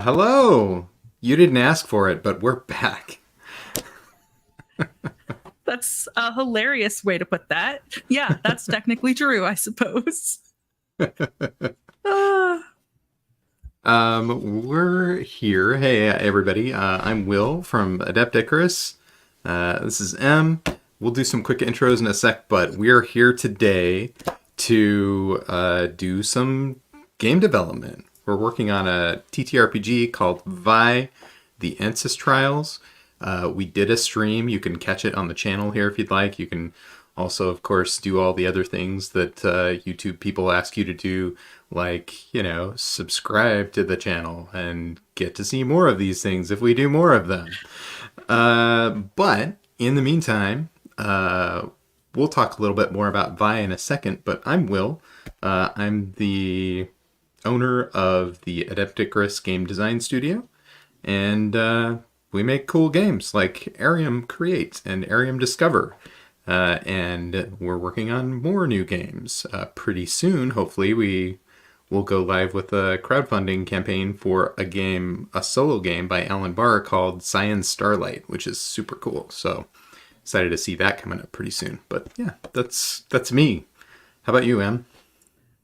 Hello. You didn't ask for it, but we're back. That's a hilarious way to put that. Yeah, that's technically true, I suppose. Uh, We're here. Hey, everybody. I'm Will from Adept Icarus. This is M. We'll do some quick intros in a sec, but we're here today to do some game development. We're working on a TTRPG called Vi, The Ensis Trials. We did a stream. You can catch it on the channel here if you'd like. You can also, of course, do all the other things that YouTube people ask you to do, like, subscribe to the channel and get to see more of these things if we do more of them. But in the meantime, we'll talk a little bit more about Vi in a second, but I'm Will. I'm the owner of the Adept Icarus game design studio, and we make cool games like Arium Create and Arium Discover. And we're working on more new games. Pretty soon, hopefully, we will go live with a crowdfunding campaign for a solo game by Alan Barr called Science Starlight, which is super cool. So excited to see that coming up pretty soon. But yeah, that's me. How about you, Em?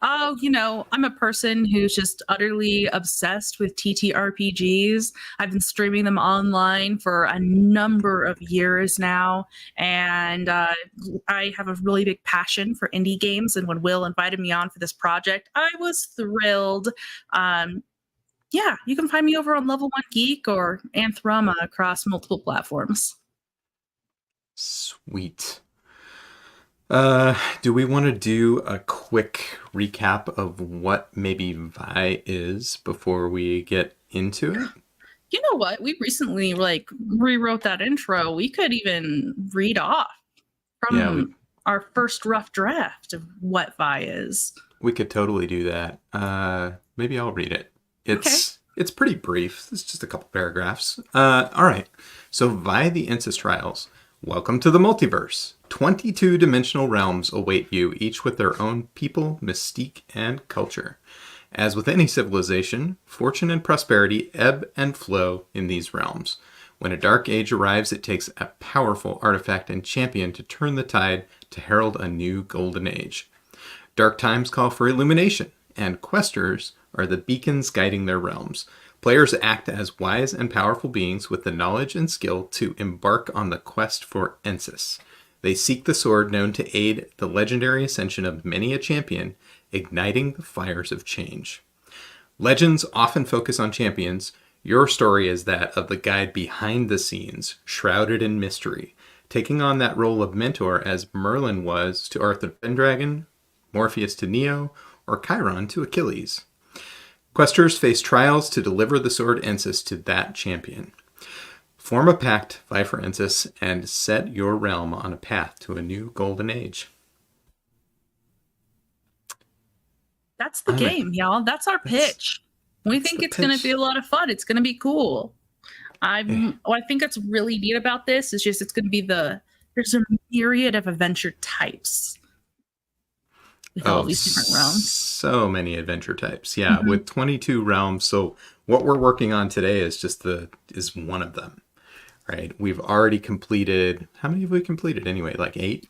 oh, I'm a person who's just utterly obsessed with TTRPGs. I've been streaming them online for a number of years now, and I have a really big passion for indie games. And when Will invited me on for this project, I was thrilled. Yeah, you can find me over on Level 1 Geek or Anthrama across multiple platforms. Sweet. Do we want to do a quick recap of what maybe Vi is before we get into it? You know what? We recently rewrote that intro. We could even read off Yeah, from our first rough draft of what Vi is. we could totally do that. Maybe I'll read it. It's pretty brief. It's just a couple paragraphs. All right. So Vi the Ensis Trials. Welcome to the multiverse. 22-dimensional realms await you, each with their own people, mystique, and culture. As with any civilization, fortune and prosperity ebb and flow in these realms. When a dark age arrives, it takes a powerful artifact and champion to turn the tide to herald a new golden age. Dark times call for illumination, and questers are the beacons guiding their realms. Players act as wise and powerful beings with the knowledge and skill to embark on the quest for Ensis. They seek the sword known to aid the legendary ascension of many a champion, igniting the fires of change. Legends often focus on champions. Your story is that of the guide behind the scenes, shrouded in mystery, taking on that role of mentor as Merlin was to Arthur Pendragon, Morpheus to Neo, or Chiron to Achilles. Questers face trials to deliver the sword Ensis to that champion. Form a pact, vie for Ensis, and set your realm on a path to a new golden age. That's the game, y'all. That's our pitch. We think it's going to be a lot of fun. It's going to be cool. What I think that's really neat about this is just it's going to be there's a myriad of adventure types with all these different realms. So many adventure types. Yeah, with 22 realms. So what we're working on today is is one of them. Right? We've already completed, how many have we completed anyway? Like 8?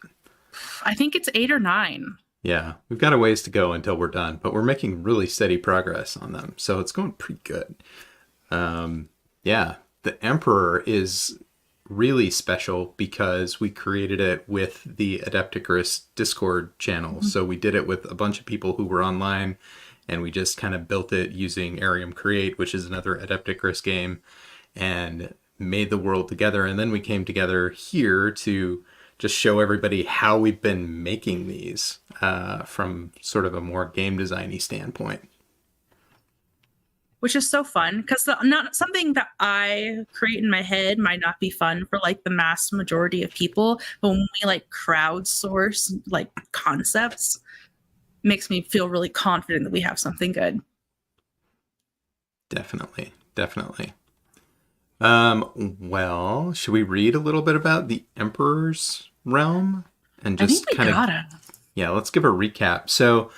I think it's 8 or 9. Yeah, we've got a ways to go until we're done, but we're making really steady progress on them. So it's going pretty good. Yeah, the Emperor is really special because we created it with the Adept Icarus Discord channel. So we did it with a bunch of people who were online, and we just kind of built it using Arium Create, which is another Adept Icarus game, and made the world together. And then we came together here to just show everybody how we've been making these from sort of a more game design-y standpoint. Which is so fun because not something that I create in my head might not be fun for like the mass majority of people, but when we crowdsource concepts, makes me feel really confident that we have something good. Definitely. Well, should we read a little bit about the Emperor's realm and just Yeah, let's give a recap. So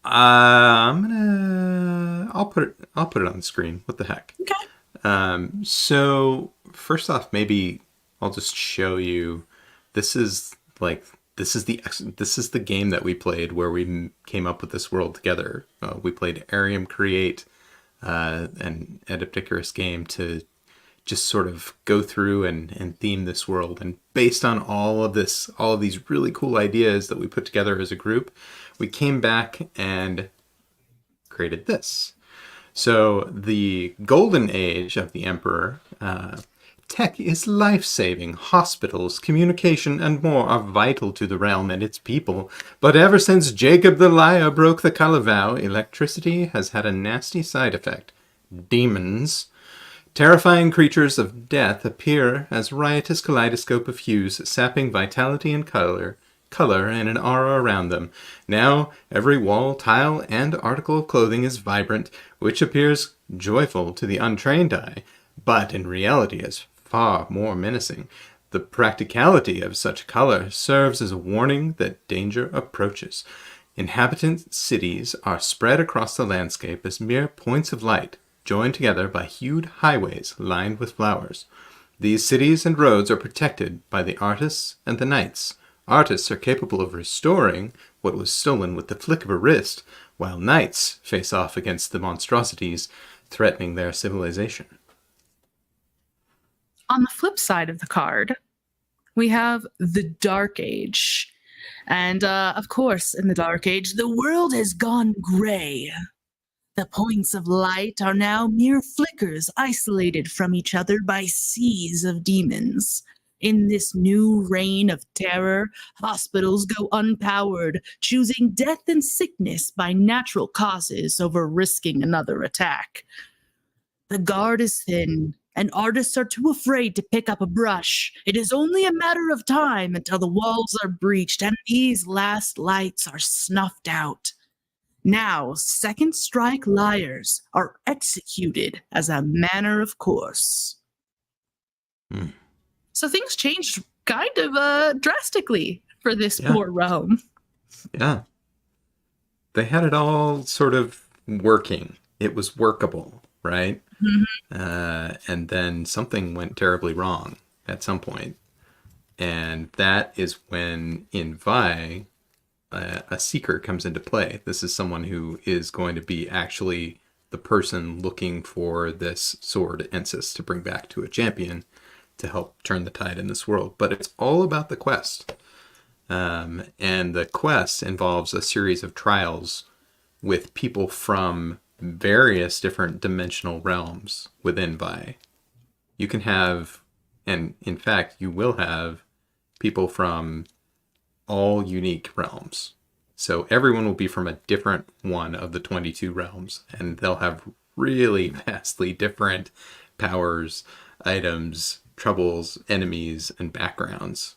I'll put it on the screen. What the heck? Okay. So first off, maybe I'll just show you. This is like this is the game that we played where we came up with this world together. We played Arium Create, an Adept Icarus game to just sort of go through and theme this world. And based on all of these really cool ideas that we put together as a group, we came back and created this. So the golden age of the Emperor, tech is life-saving. Hospitals, communication, and more are vital to the realm and its people. But ever since Jacob the Liar broke the color vow, electricity has had a nasty side effect. Demons. Terrifying creatures of death appear as riotous kaleidoscope of hues, sapping vitality and color and an aura around them. Now, every wall, tile, and article of clothing is vibrant, which appears joyful to the untrained eye, but in reality is far more menacing. The practicality of such color serves as a warning that danger approaches. Inhabitant cities are spread across the landscape as mere points of light, joined together by hued highways lined with flowers. These cities and roads are protected by the artists and the knights. Artists are capable of restoring what was stolen with the flick of a wrist, while knights face off against the monstrosities threatening their civilization. On the flip side of the card, we have the Dark Age. And of course, in the Dark Age, the world has gone gray. The points of light are now mere flickers isolated from each other by seas of demons. In this new reign of terror, hospitals go unpowered, choosing death and sickness by natural causes over risking another attack. The guard is thin, and artists are too afraid to pick up a brush. It is only a matter of time until the walls are breached and these last lights are snuffed out. Now, second strike liars are executed as a matter of course. So things changed kind of drastically for this poor realm. Yeah. They had it all sort of working. It was workable, right? Mm-hmm. And then something went terribly wrong at some point. And that is when in Vi, a seeker comes into play. This is someone who is going to be actually the person looking for this sword Ensis to bring back to a champion to help turn the tide in this world. But it's all about the quest. And the quest involves a series of trials with people from various different dimensional realms within Vi. You can have, and in fact, you will have people from all unique realms. So everyone will be from a different one of the 22 realms, and they'll have really vastly different powers, items, troubles, enemies, and backgrounds.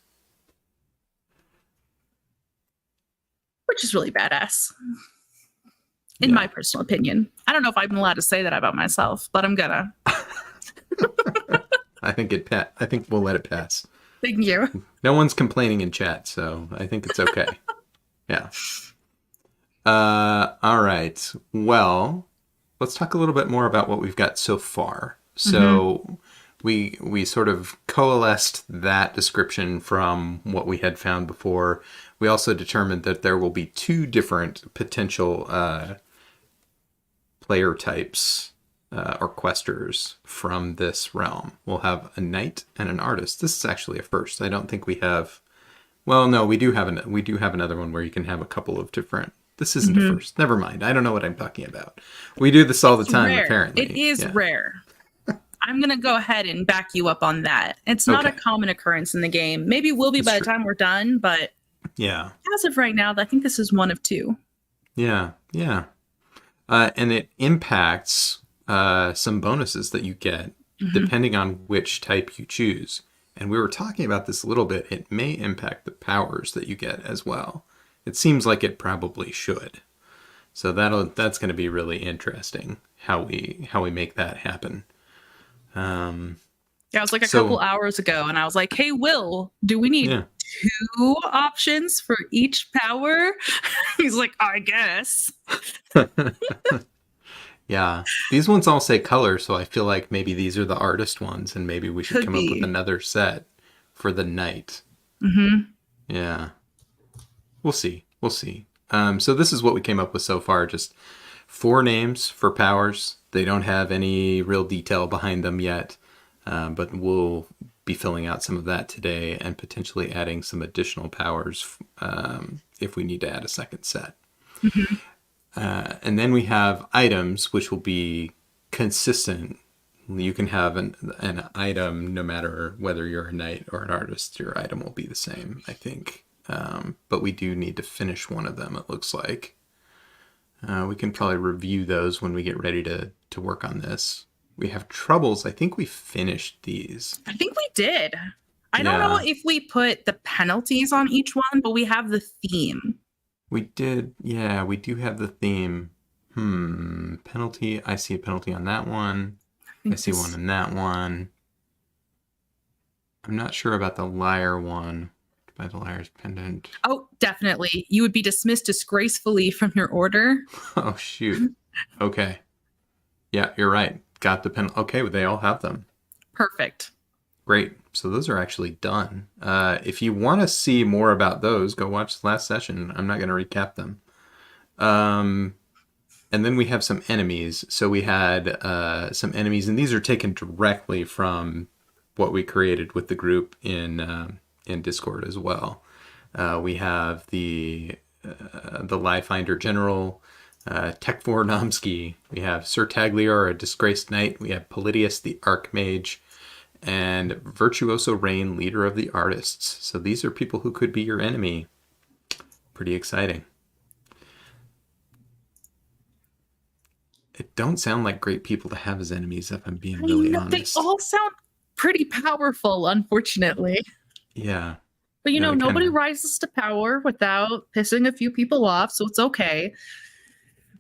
Which is really badass, in my personal opinion. I don't know if I'm allowed to say that about myself, but I'm gonna. I think we'll let it pass. Thank you. No one's complaining in chat, so I think it's okay. Yeah. All right. Well, let's talk a little bit more about what we've got so far. So we sort of coalesced that description from what we had found before. We also determined that there will be two different potential player types or questers from this realm. We'll have a knight and an artist. This is actually a first. I don't think we have. Well, no, we do have another one where you can have a couple of different. This isn't a first. Never mind. I don't know what I'm talking about. We do this all the time, rare. apparently. It is rare. I'm going to go ahead and back you up on that. It's not a common occurrence in the game. Maybe will be by the time we're done, but as of right now, I think this is one of two. Yeah. And it impacts some bonuses that you get depending on which type you choose. And we were talking about this a little bit. It may impact the powers that you get as well. It seems like it probably should. So that's going to be really interesting how we make that happen. It was like a couple hours ago, and I was like, "Hey, Will, do we need 2 options for each power? He's like, I guess. Yeah. These ones all say color, so I feel like maybe these are the artist ones, and maybe we should Could come up with be. another set for the knight. Hmm. Yeah. We'll see. We'll see. So this is what we came up with so far. Just 4 names for powers. They don't have any real detail behind them yet, but we'll be filling out some of that today and potentially adding some additional powers if we need to add a second set. Hmm. And then we have items, which will be consistent. You can have an item no matter whether you're a knight or an artist, your item will be the same, I think. But we do need to finish one of them, it looks like. We can probably review those when we get ready to work on this. We have troubles. I think we finished these. I think we did. I don't know Yeah, if we put the penalties on each one, but we have the theme. we did. Yeah, we do have the theme. Penalty. I see a penalty on that one. I I think see one in that one. I'm not sure about the liar one. By the liar's pendant. Oh, definitely. You would be dismissed disgracefully from your order. Oh, shoot. Okay. Yeah, you're right. Got the pen. Okay, well, they all have them. Perfect. Great. So those are actually done. If you want to see more about those, go watch the last session. I'm not going to recap them. And then we have some enemies. So we had some enemies, and these are taken directly from what we created with the group in Discord as well. We have the Lie Finder General, Tekfor Namsky. We have Sir Taglior, a disgraced knight. We have Polydius, the Archmage, and Virtuoso Rain, leader of the artists. So these are people who could be your enemy. Pretty exciting. It don't sound like great people to have as enemies, if I'm being really honest. They all sound pretty powerful, unfortunately. Yeah. But No, nobody rises to power without pissing a few people off, so it's okay.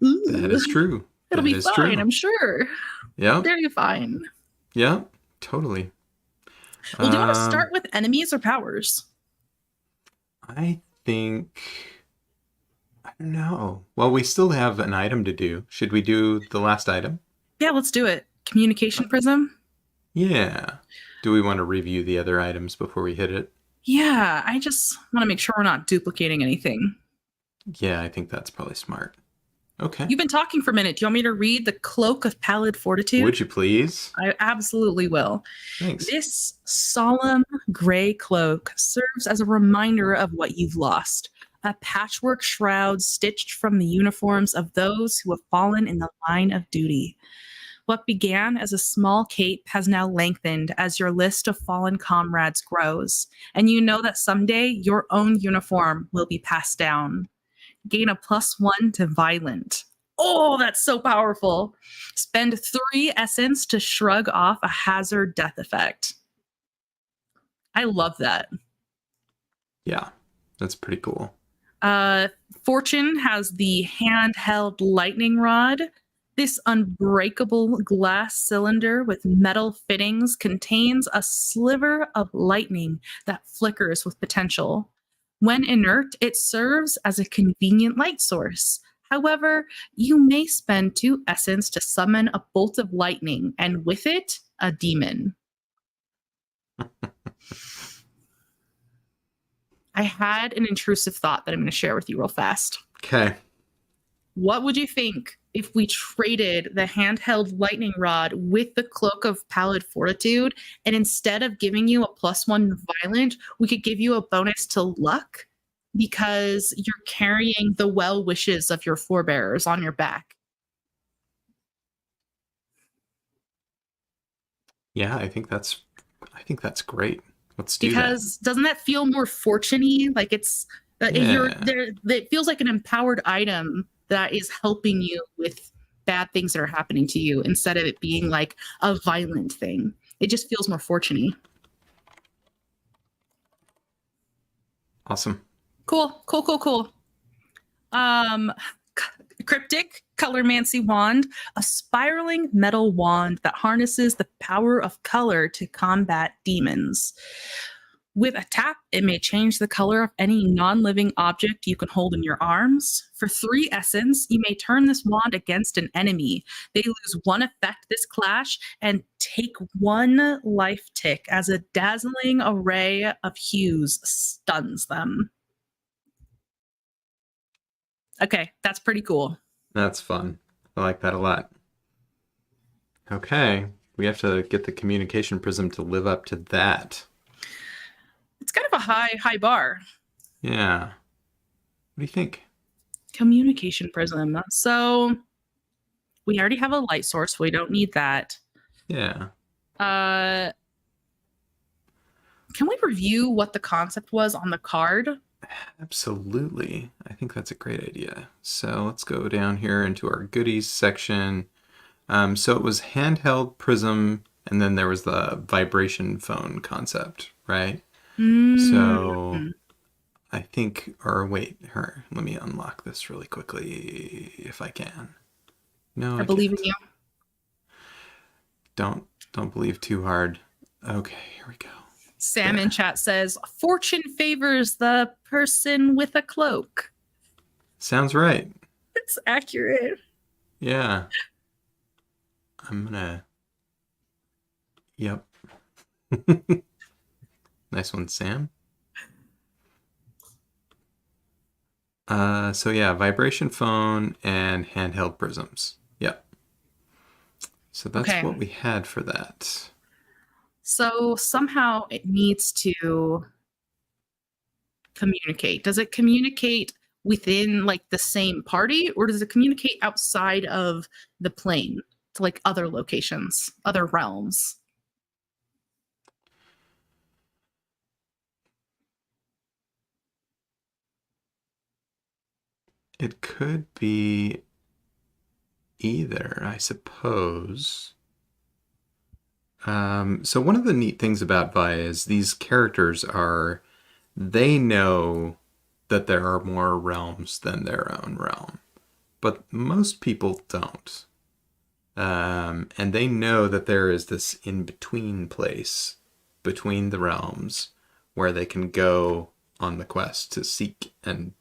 that Ooh, is true. it'll That be is fine, true. I'm sure. Yeah. Very fine. Yeah. Totally. Well, do you want to start with enemies or powers? I think. I don't know. Well, we still have an item to do. Should we do the last item? Yeah, let's do it. Communication prism? Yeah. Do we want to review the other items before we hit it? Yeah, I just want to make sure we're not duplicating anything. Yeah, I think that's probably smart. Okay. You've been talking for a minute. Do you want me to read the Cloak of Pallid Fortitude? Would you please? I absolutely will. Thanks. This solemn gray cloak serves as a reminder of what you've lost. A patchwork shroud stitched from the uniforms of those who have fallen in the line of duty. What began as a small cape has now lengthened as your list of fallen comrades grows, and you know that someday your own uniform will be passed down. Gain a +1 to violent. Oh, that's so powerful. Spend 3 essence to shrug off a hazard death effect. I love that. Yeah, that's pretty cool. Fortune has the handheld lightning rod. This unbreakable glass cylinder with metal fittings contains a sliver of lightning that flickers with potential. When inert, it serves as a convenient light source. However, you may spend 2 essence to summon a bolt of lightning, and with it, a demon. I had an intrusive thought that I'm going to share with you real fast. Okay. What would you think if we traded the handheld lightning rod with the Cloak of Pallid Fortitude, and instead of giving you a +1 violent, we could give you a bonus to luck because you're carrying the well wishes of your forebears on your back? Yeah, I think that's great. Let's do Because doesn't that feel more fortune-y? Like it's you're Yeah. there. It feels like an empowered item that is helping you with bad things that are happening to you instead of it being like a violent thing. It just feels more fortune-y. Awesome. Cool. Cryptic Colormancy Wand, a spiraling metal wand that harnesses the power of color to combat demons. With a tap, it may change the color of any non living object you can hold in your arms. For 3 essence, you may turn this wand against an enemy. They lose 1 effect this clash and take 1 life tick as a dazzling array of hues stuns them. Okay, that's pretty cool. That's fun. I like that a lot. Okay, we have to get the communication prism to live up to that. It's kind of a high bar. Yeah. What do you think? Communication prism. So we already have a light source. We don't need that. Yeah. Can we review what the concept was on the card? Absolutely. I think that's a great idea. So let's go down here into our goodies section. So it was handheld prism, and then there was the vibration phone concept, right? So I think, or wait, let me unlock this really quickly if I can. No, I believe can't. in you. Don't believe too hard. Okay, here we go. Sam in chat says, fortune favors the person with a cloak. Sounds right. It's accurate. Yeah. I'm gonna... Yep. Nice one, Sam. So yeah, vibration phone and handheld prisms. Yep. So that's Okay. what we had for that. So somehow it needs to communicate. Does it communicate within like the same party, or does it communicate outside of the plane to like other locations, other realms? It could be either, I suppose. So one of the neat things about Vi is these characters they know that there are more realms than their own realm, but most people don't. And they know that there is this in-between place between the realms where they can go on the quest to seek and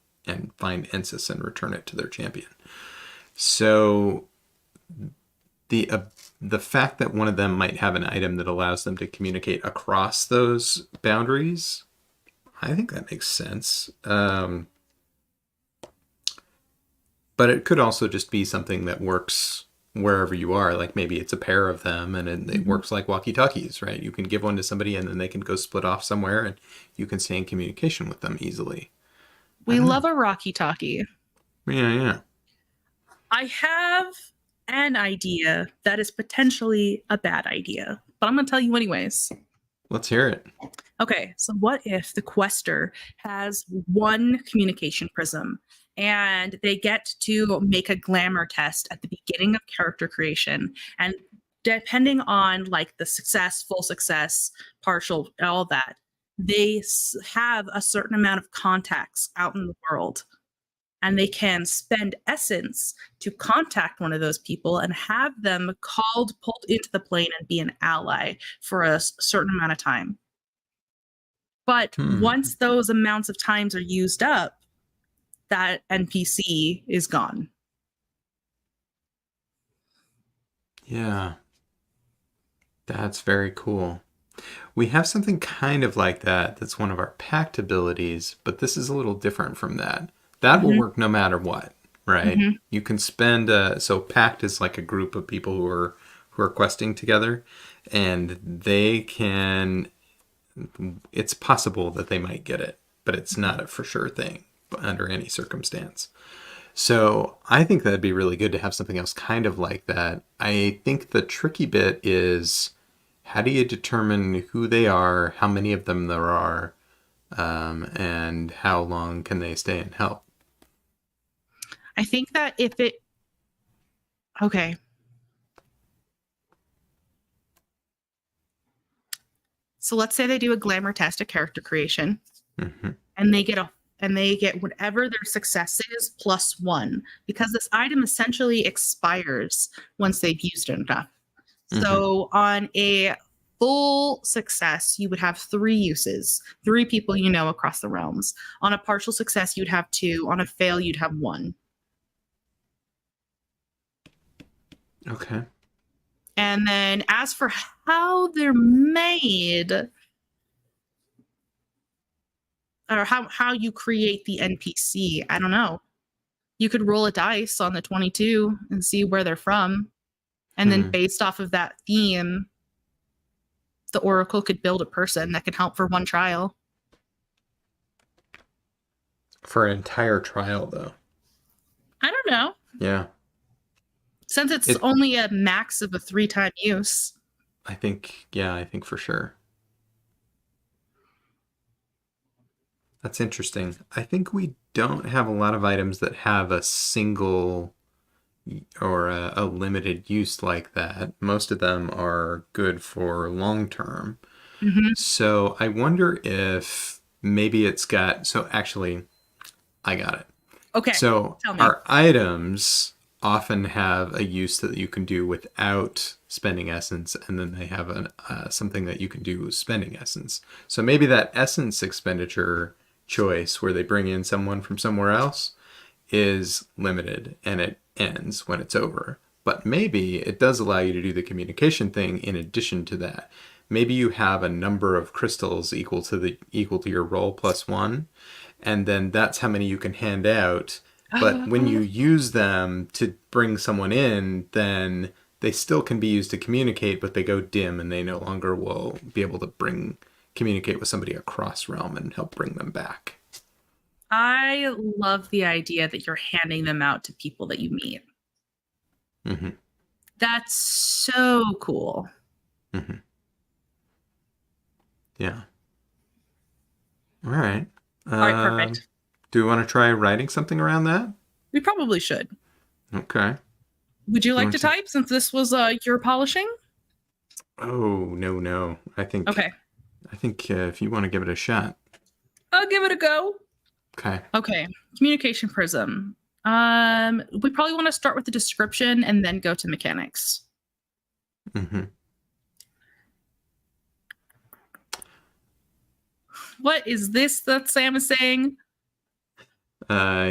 find Ensis and return it to their champion. So the fact that one of them might have an item that allows them to communicate across those boundaries, I think that makes sense. But it could also just be something that works wherever you are. Like maybe it's a pair of them and it works like walkie-talkies, right? You can give one to somebody and then they can go split off somewhere and you can stay in communication with them easily. We love a Rocky Talkie. Yeah. I have an idea that is potentially a bad idea, but I'm going to tell you anyways. Let's hear it. Okay, so what if the quester has 1 communication prism and they get to make a glamour test at the beginning of character creation, and depending on like the success, full success, partial, all that, they have a certain amount of contacts out in the world, and they can spend essence to contact one of those people and have them pulled into the plane and be an ally for a certain amount of time. But once those amounts of times are used up, that NPC is gone. Yeah. That's very cool. We have something kind of like that that's one of our pact abilities, but this is a little different from that. That will work no matter what, right? You can spend so pact is like a group of people who are questing together, and they can, it's possible that they might get it, but it's not a for sure thing under any circumstance. So I think that'd be really good to have something else kind of like that. I think the tricky bit is, how do you determine who they are, how many of them there are, and how long can they stay and help? I think that okay. So let's say they do a glamour test of character creation, and they get whatever their success is +1, because this item essentially expires once they've used it enough. So on a full success, you would have 3 uses, 3 people you know across the realms. On a partial success, you'd have 2. On a fail, you'd have 1. Okay. And then as for how they're made, or how you create the NPC, I don't know. You could roll a dice on the 22 and see where they're from. And then based off of that theme, the Oracle could build a person that can help for 1 trial. For an entire trial, though. I don't know. Yeah. Since it's only a max of a 3-time use. I think for sure. That's interesting. I think we don't have a lot of items that have a single or a limited use like that. Most of them are good for long term. So I wonder if maybe it's got... So actually, I got it. Okay. So our items often have a use that you can do without spending essence, and then they have something that you can do with spending essence. So maybe that essence expenditure choice where they bring in someone from somewhere else is limited and it ends when it's over. But maybe it does allow you to do the communication thing in addition to that. Maybe you have a number of crystals equal to your roll plus 1, and then that's how many you can hand out. But when you use them to bring someone in, then they still can be used to communicate, but they go dim and they no longer will be able to communicate with somebody across realm and help bring them back. I love the idea that you're handing them out to people that you meet. That's so cool. Yeah. All right. All right, perfect. Do we want to try writing something around that? We probably should. Okay. Would you like to type since this was your polishing? Oh, no. I think if you want to give it a shot. I'll give it a go. Okay. Communication prism. We probably want to start with the description and then go to mechanics. What is this that Sam is saying?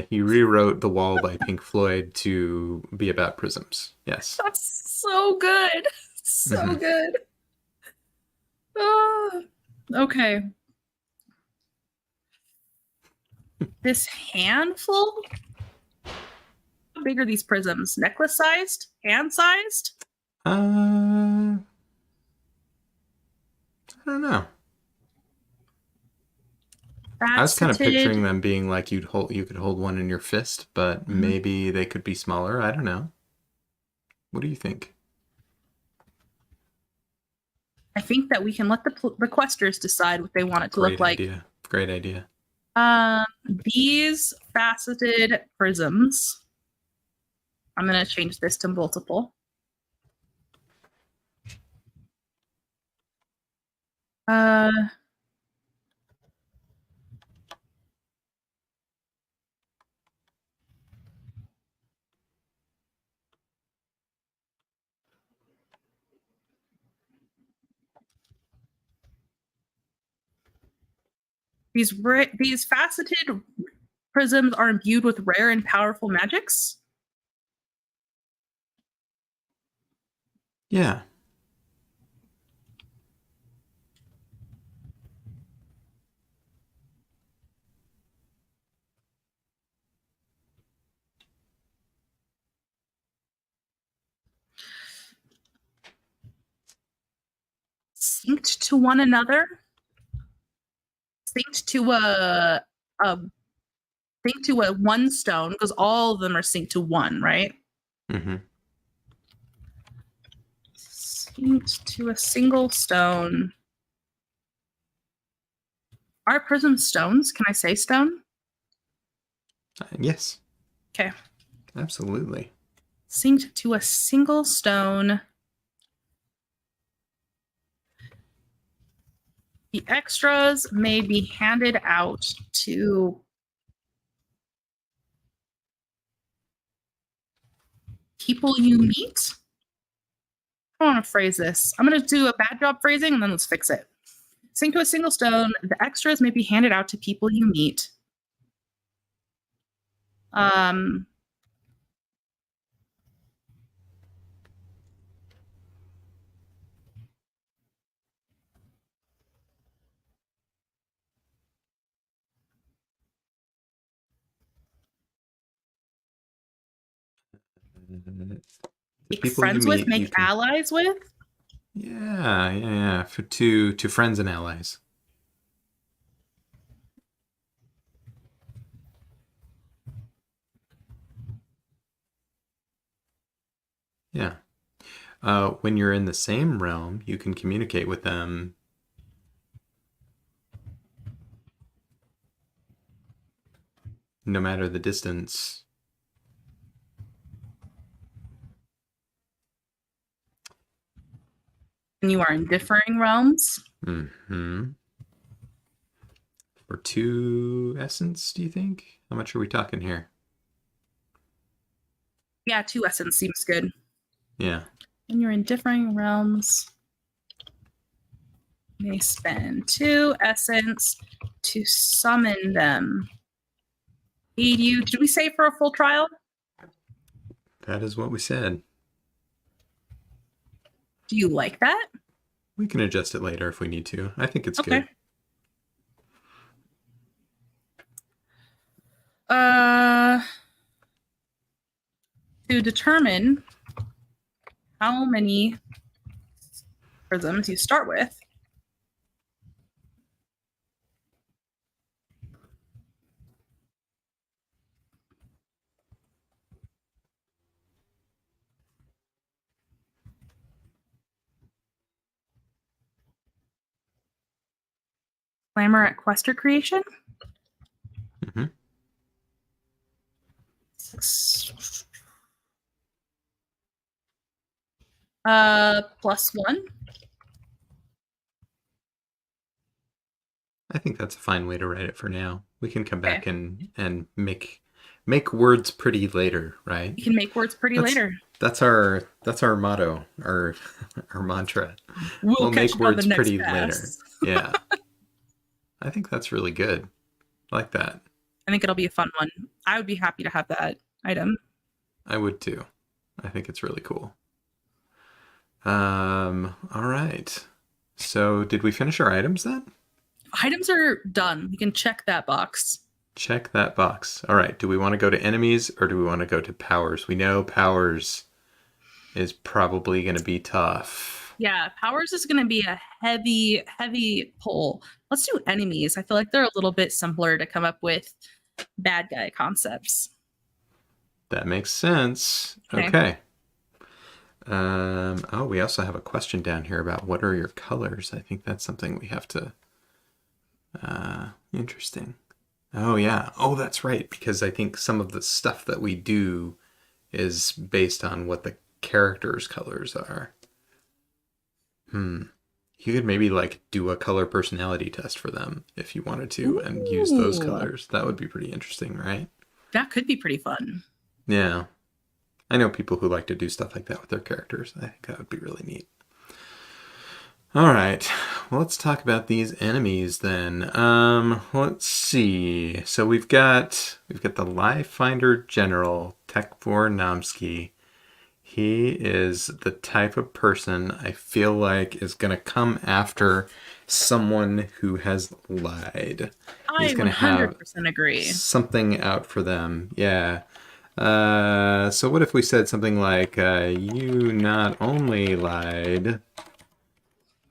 He rewrote The Wall by Pink Floyd to be about prisms. Yes. That's so good. So good. Oh, okay. This handful? How big are these prisms? Necklace sized? Hand sized? I don't know. I was kind of picturing them being like you could hold one in your fist, but maybe they could be smaller. I don't know. What do you think? I think that we can let the questers decide what they want it to look like. Great idea. These faceted prisms. I'm going to change this to multiple. These faceted prisms are imbued with rare and powerful magics. Yeah. Synced to one another. Synced to a one stone, because all of them are synced to one, right? Synced to a single stone. Are prism stones? Can I say stone? Yes. Okay. Absolutely. Synced to a single stone. The extras may be handed out to people you meet. I want to phrase this. I'm going to do a bad job phrasing and then let's fix it. Sink to a single stone. The extras may be handed out to people you meet. Um, The make people you friends with, meet, you make can. allies with. Yeah. To friends and allies. Yeah. When you're in the same realm, you can communicate with them no matter the distance. And you are in differing realms. Mm-hmm. For 2 essence, do you think? How much are we talking here? Yeah, 2 essence seems good. Yeah. When you're in differing realms, you may spend 2 essence to summon them. Aid you. Did we say for a full trial? That is what we said. Do you like that? We can adjust it later if we need to. I think it's Okay. good. To determine how many prisms you start with, clamor at quester creation. Mm-hmm. +1. I think that's a fine way to write it for now. We can come Okay. back and make words pretty later, right? You can make words pretty That's later. that's our motto, our our mantra. We'll catch make up on the words next pretty pass. later. Yeah. I think that's really good. I like that. I think it'll be a fun one. I would be happy to have that item. I would too. I think it's really cool. All right. So did we finish our items then? Items are done. We can check that box. Check that box. All right. Do we want to go to enemies or do we want to go to powers? We know powers is probably going to be tough. Yeah, powers is going to be a heavy pull. Let's do enemies. I feel like they're a little bit simpler to come up with bad guy concepts. That makes sense. Okay. Oh, we also have a question down here about what are your colors. I think that's something we have to. Interesting. Oh yeah. Oh, that's right. Because I think some of the stuff that we do is based on what the characters' colors are. You could maybe like do a color personality test for them if you wanted to and use those Ooh. colors. That would be pretty interesting, right? That could be pretty fun. Yeah. I know people who like to do stuff like that with their characters. I think that would be really neat. All right, well, let's talk about these enemies then. Let's see. So we've got the Life Finder General Tekvor Namsky. He is the type of person I feel like is gonna come after someone who has lied. He's I gonna have 100% agree. something out for them. Yeah. So what if we said something like, you not only lied,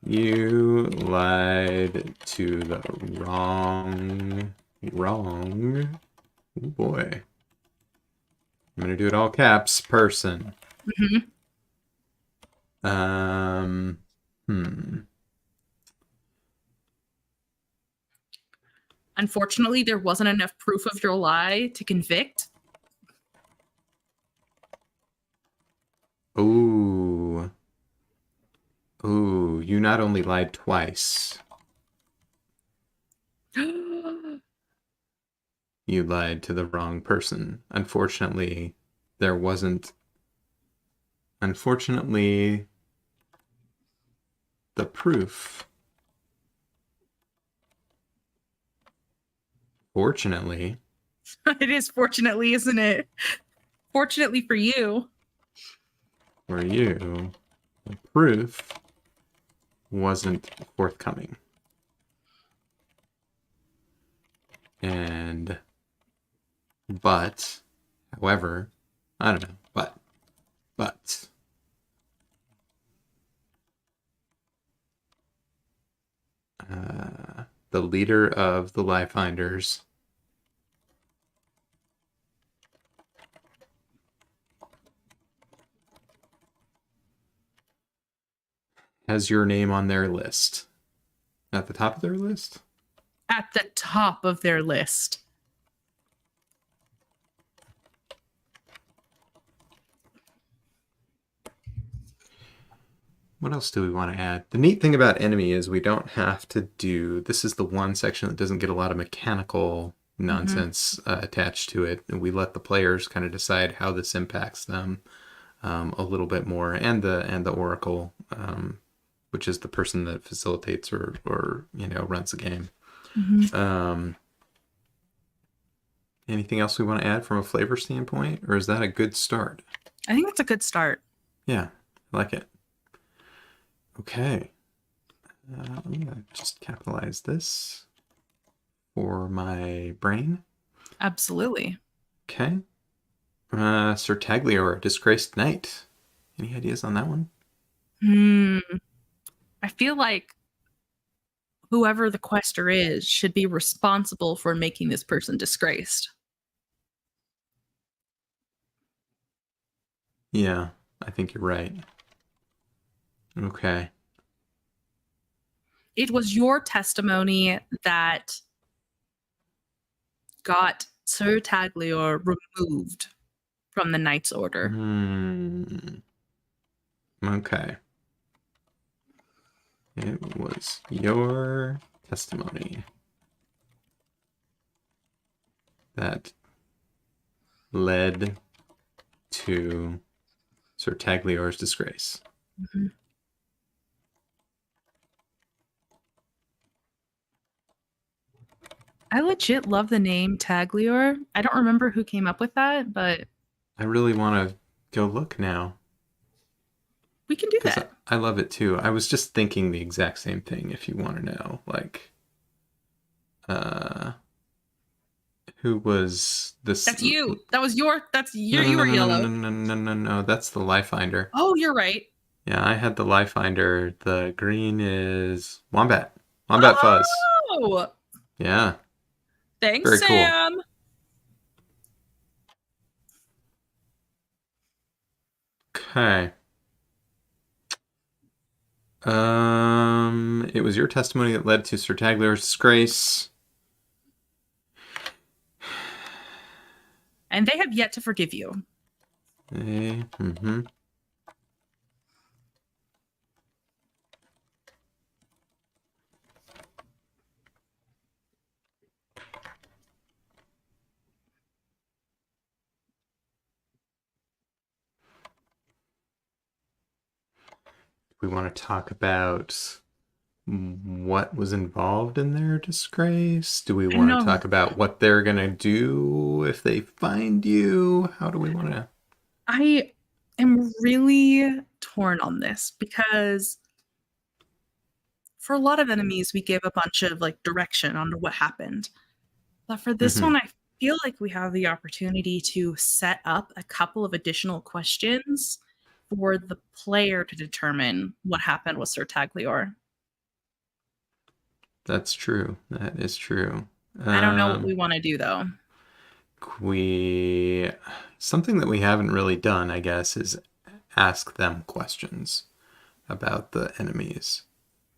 you lied to the wrong. Oh boy. I'm gonna do it all caps, person. Um, hmm. Unfortunately, there wasn't enough proof of your lie to convict. Ooh. Ooh, you not only lied twice, you lied to the wrong person. Unfortunately, there wasn't. Unfortunately, the proof, fortunately, It is, fortunately, isn't it? Fortunately for you. for you, the proof wasn't forthcoming. But, however, I don't know, but, the leader of the Lie Finders has your name on their list. At the top of their list? At the top of their list. What else do we want to add? The neat thing about enemy is we don't have to do... This is the one section that doesn't get a lot of mechanical nonsense attached to it. And we let the players kind of decide how this impacts them a little bit more. And the Oracle, which is the person that facilitates or runs the game. Anything else we want to add from a flavor standpoint? Or is that a good start? I think that's a good start. Yeah, I like it. Okay. I'm going to just capitalize this for my brain. Absolutely. Okay. Sir Taglior, Disgraced Knight. Any ideas on that one? I feel like whoever the quester is should be responsible for making this person disgraced. Yeah, I think you're right. Okay. It was your testimony that got Sir Taglior removed from the Knight's Order. Okay. It was your testimony that led to Sir Taglior's disgrace. I legit love the name Taglior. I don't remember who came up with that, but I really want to go look now. We can do that. I love it too. I was just thinking the exact same thing, if you want to know. Like, who was this? That's you. That was your, you were yellow. No. That's the Lie Finder. Oh, you're right. Yeah, I had the Lie Finder. The green is Wombat. Wombat Fuzz. Oh! Yeah. Thanks, Very Sam. Cool. Okay. It was your testimony that led to Sir Taglior's disgrace. And they have yet to forgive you. We want to talk about what was involved in their disgrace? Do we want to talk about what they're going to do if they find you? How do we want to? I am really torn on this because for a lot of enemies, we give a bunch of like direction on what happened. But for this one, I feel like we have the opportunity to set up a couple of additional questions for the player to determine what happened with Sir Taglior. That's true. That is true. I don't know what we want to do, though. Something that we haven't really done, I guess, is ask them questions about the enemies.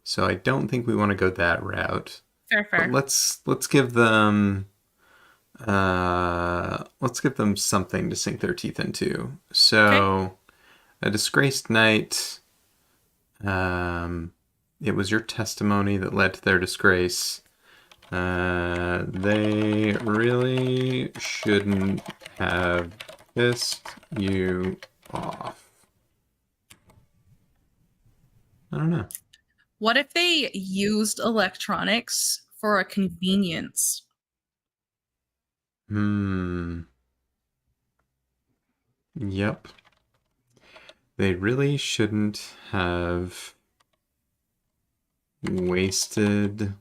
So I don't think we want to go that route. Fair. But let's give them something to sink their teeth into. So, a disgraced knight. It was your testimony that led to their disgrace. They really shouldn't have pissed you off. I don't know. What if they used electronics for a convenience? Hmm. Yep. They really shouldn't have wasted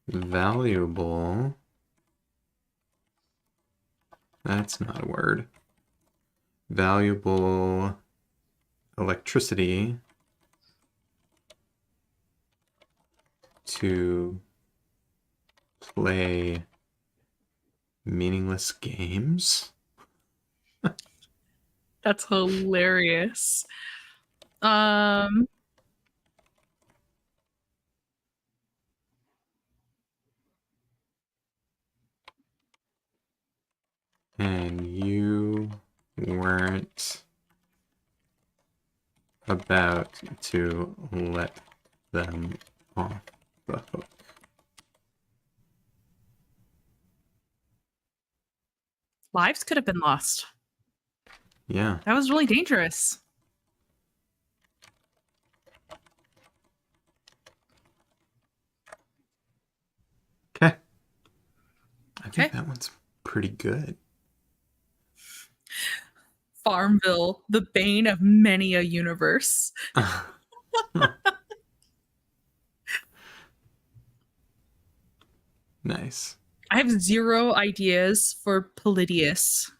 valuable. That's not a word. Valuable electricity to play meaningless games. That's hilarious. Um, And you weren't about to let them off the hook. lives could have been lost. Yeah. That was really dangerous. Okay. I think Okay. that one's pretty good. Farmville, the bane of many a universe. Nice. I have zero ideas for Polydius.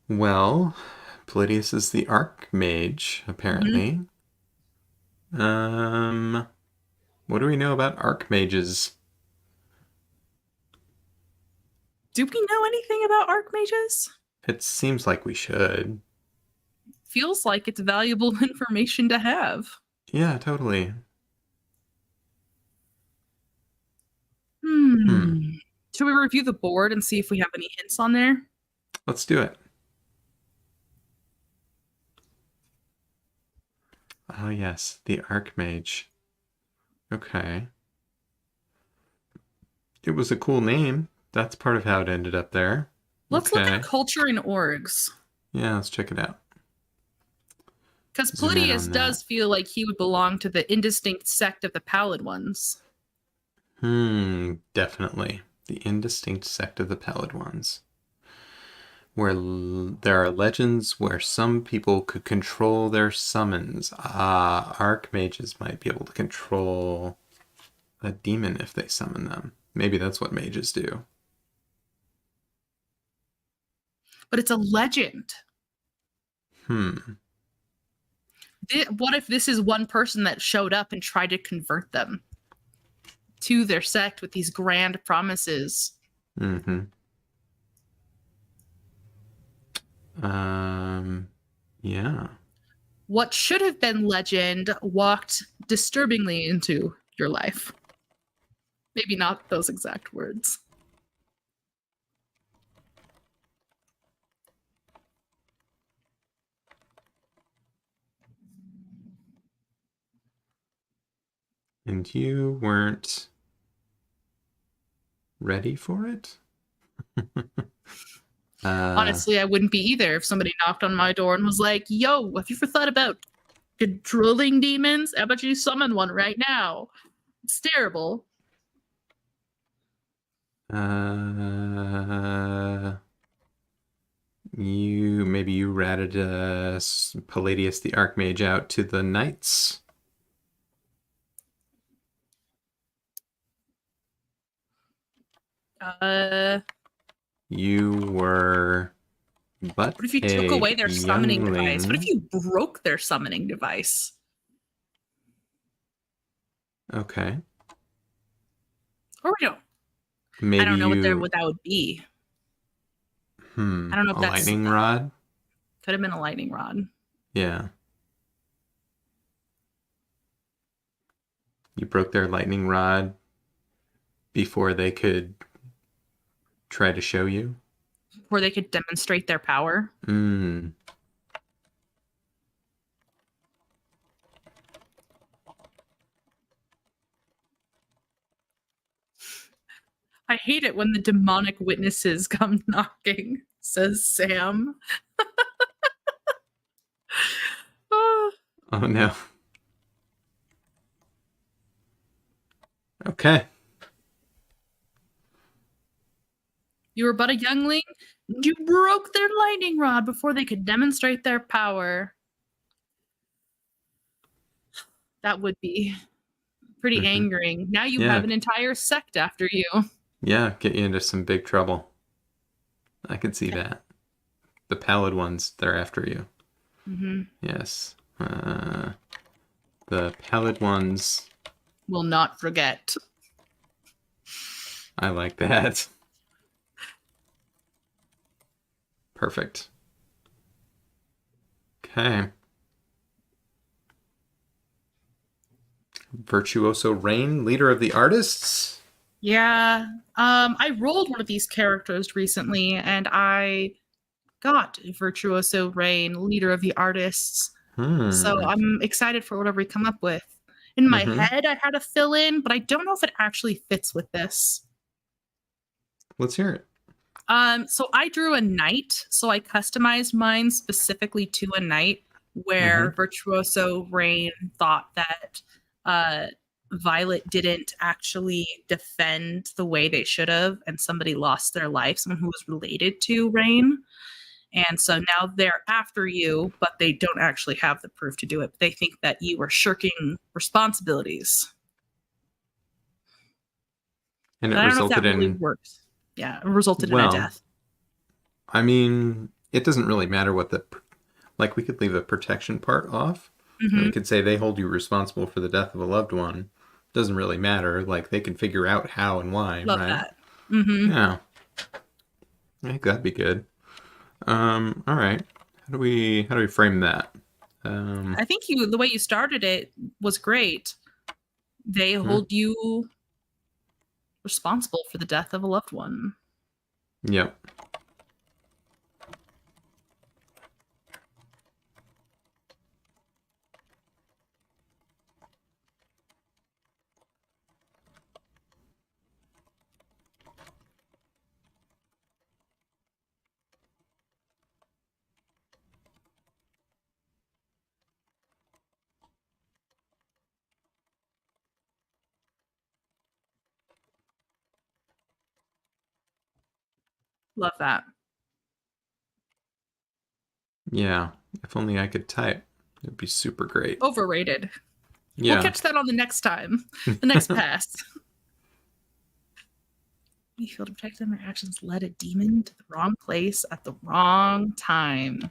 Well, Palladius is the Archmage, Mhm. apparently. Um, what do we know about Archmages? Do we know anything about archmages? It seems like we should. Feels like it's valuable information to have. Yeah, totally. Hmm. Hmm. Should we review the board and see if we have any hints on there? Let's do it. Oh, yes, the Archmage. Okay. It was a cool name. That's part of how it ended up there. Let's look at Okay. culture and orgs. Yeah, let's check it out. Because Zoom in Polydius on that. does feel like he would belong to the indistinct sect of the Pallid ones. Definitely. The indistinct sect of the Pallid Ones. Where there are legends where some people could control their summons. Ah, archmages might be able to control a demon if they summon them. Maybe that's what mages do. But it's a legend. Hmm. What if this is one person that showed up and tried to convert them to their sect with these grand promises? Mm-hmm. Yeah. What should have been legend walked disturbingly into your life. Maybe not those exact words. And you weren't ready for it? Honestly, I wouldn't be either if somebody knocked on my door and was like, yo, have you ever thought about controlling demons? How about you summon one right now? It's terrible. Maybe you ratted Palladius the Archmage out to the knights. You were but What if you took a away their summoning device? What if youngling. you broke their summoning device? Okay. Or we don't. I Maybe don't know what you. that would be. I don't know if A that's lightning rod? could have been a lightning rod. Yeah. You broke their lightning rod before they could try to show you? Where they could demonstrate their power. Hmm. I hate it when the demonic witnesses come knocking, says Sam. Ah, Oh no. Okay. You were but a youngling. You broke their lightning rod before they could demonstrate their power. That would be pretty Hmm. angering. Now you have Yeah. an entire sect after you. Yeah. Get you into some big trouble. I could see Okay. that. The pallid ones, they're after you. Mm-hmm. Yes. The pallid ones. Will not forget. I like that. Perfect. Okay. Virtuoso Rain, leader of the artists. Yeah. I rolled one of these characters recently and I got Virtuoso Rain, leader of the artists. So Hmm. I'm excited for whatever we come up with. In my Mm-hmm. head, I had a fill in, but I don't know if it actually fits with this. Let's hear it. So I drew a knight, so I customized mine specifically to a knight where Mm-hmm. Virtuoso Rain thought that uh Violet didn't actually defend the way they should have, and somebody lost their life, someone who was related to Rain. And so now they're after you, but they don't actually have the proof to do it. They think that you were shirking responsibilities. And it But I don't know if resulted that really in, works. Yeah, it resulted in a well, death. I mean, it doesn't really matter what like we could leave the protection part off. And we Hmm. could say they hold you responsible for the death of a loved one. Doesn't really matter. Like they can figure out how and why, Love right? that. Hmm. Yeah. I think that'd be good. All right. How do we frame that? Um, I think the way you started it was great. They hmm, hold you responsible for the death of a loved one. yep. Love that. Yeah. If only I could type. It'd be super great. Overrated. We'll Yeah. catch that on the next time, the next pass. You feel to protect them, their actions led a demon to the wrong place at the wrong time.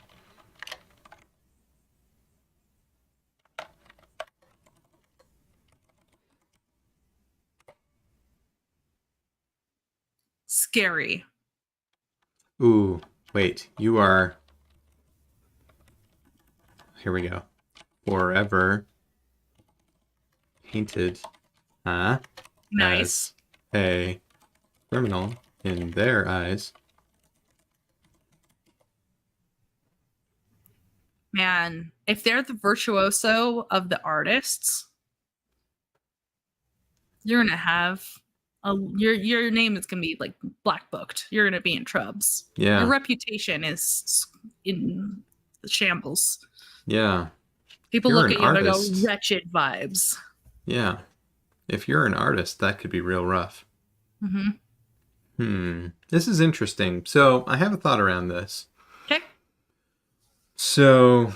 Scary. Ooh, wait. You are. Here we go. Forever painted, huh? Nice. As a criminal in their eyes. Man, if they're the virtuoso of the artists, you're gonna have your name is gonna be like black booked. You're gonna be in trubs. Your Yeah. reputation is in the shambles. Yeah. People You're look an at you and they go artist. wretched vibes. Yeah. If you're an artist, that could be real rough. Mm-hmm. This is interesting. So I have a thought around this. Okay. So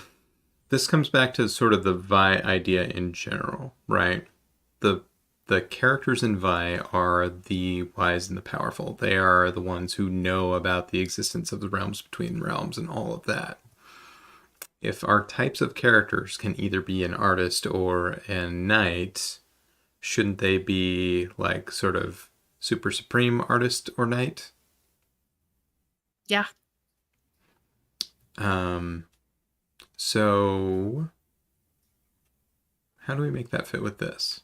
this comes back to sort of the Vi idea in general, right? The the characters in Vi are the wise and the powerful. They are the ones who know about the existence of the realms between realms and all of that. If our types of characters can either be an artist or a knight, shouldn't they be like sort of super supreme artist or knight? Yeah. Um, so how do we make that fit with this?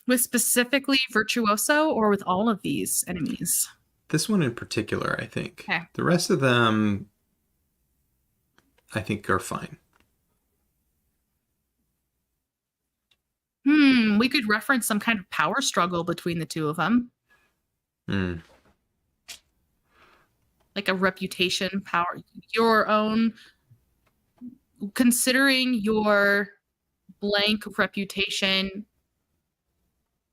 With specifically virtuoso or with all of these enemies? This one in particular, I think. Okay. The rest of them, I think, are fine. We could reference some kind of power struggle between the two of them. Hmm. Like a reputation power, your own, considering your blank reputation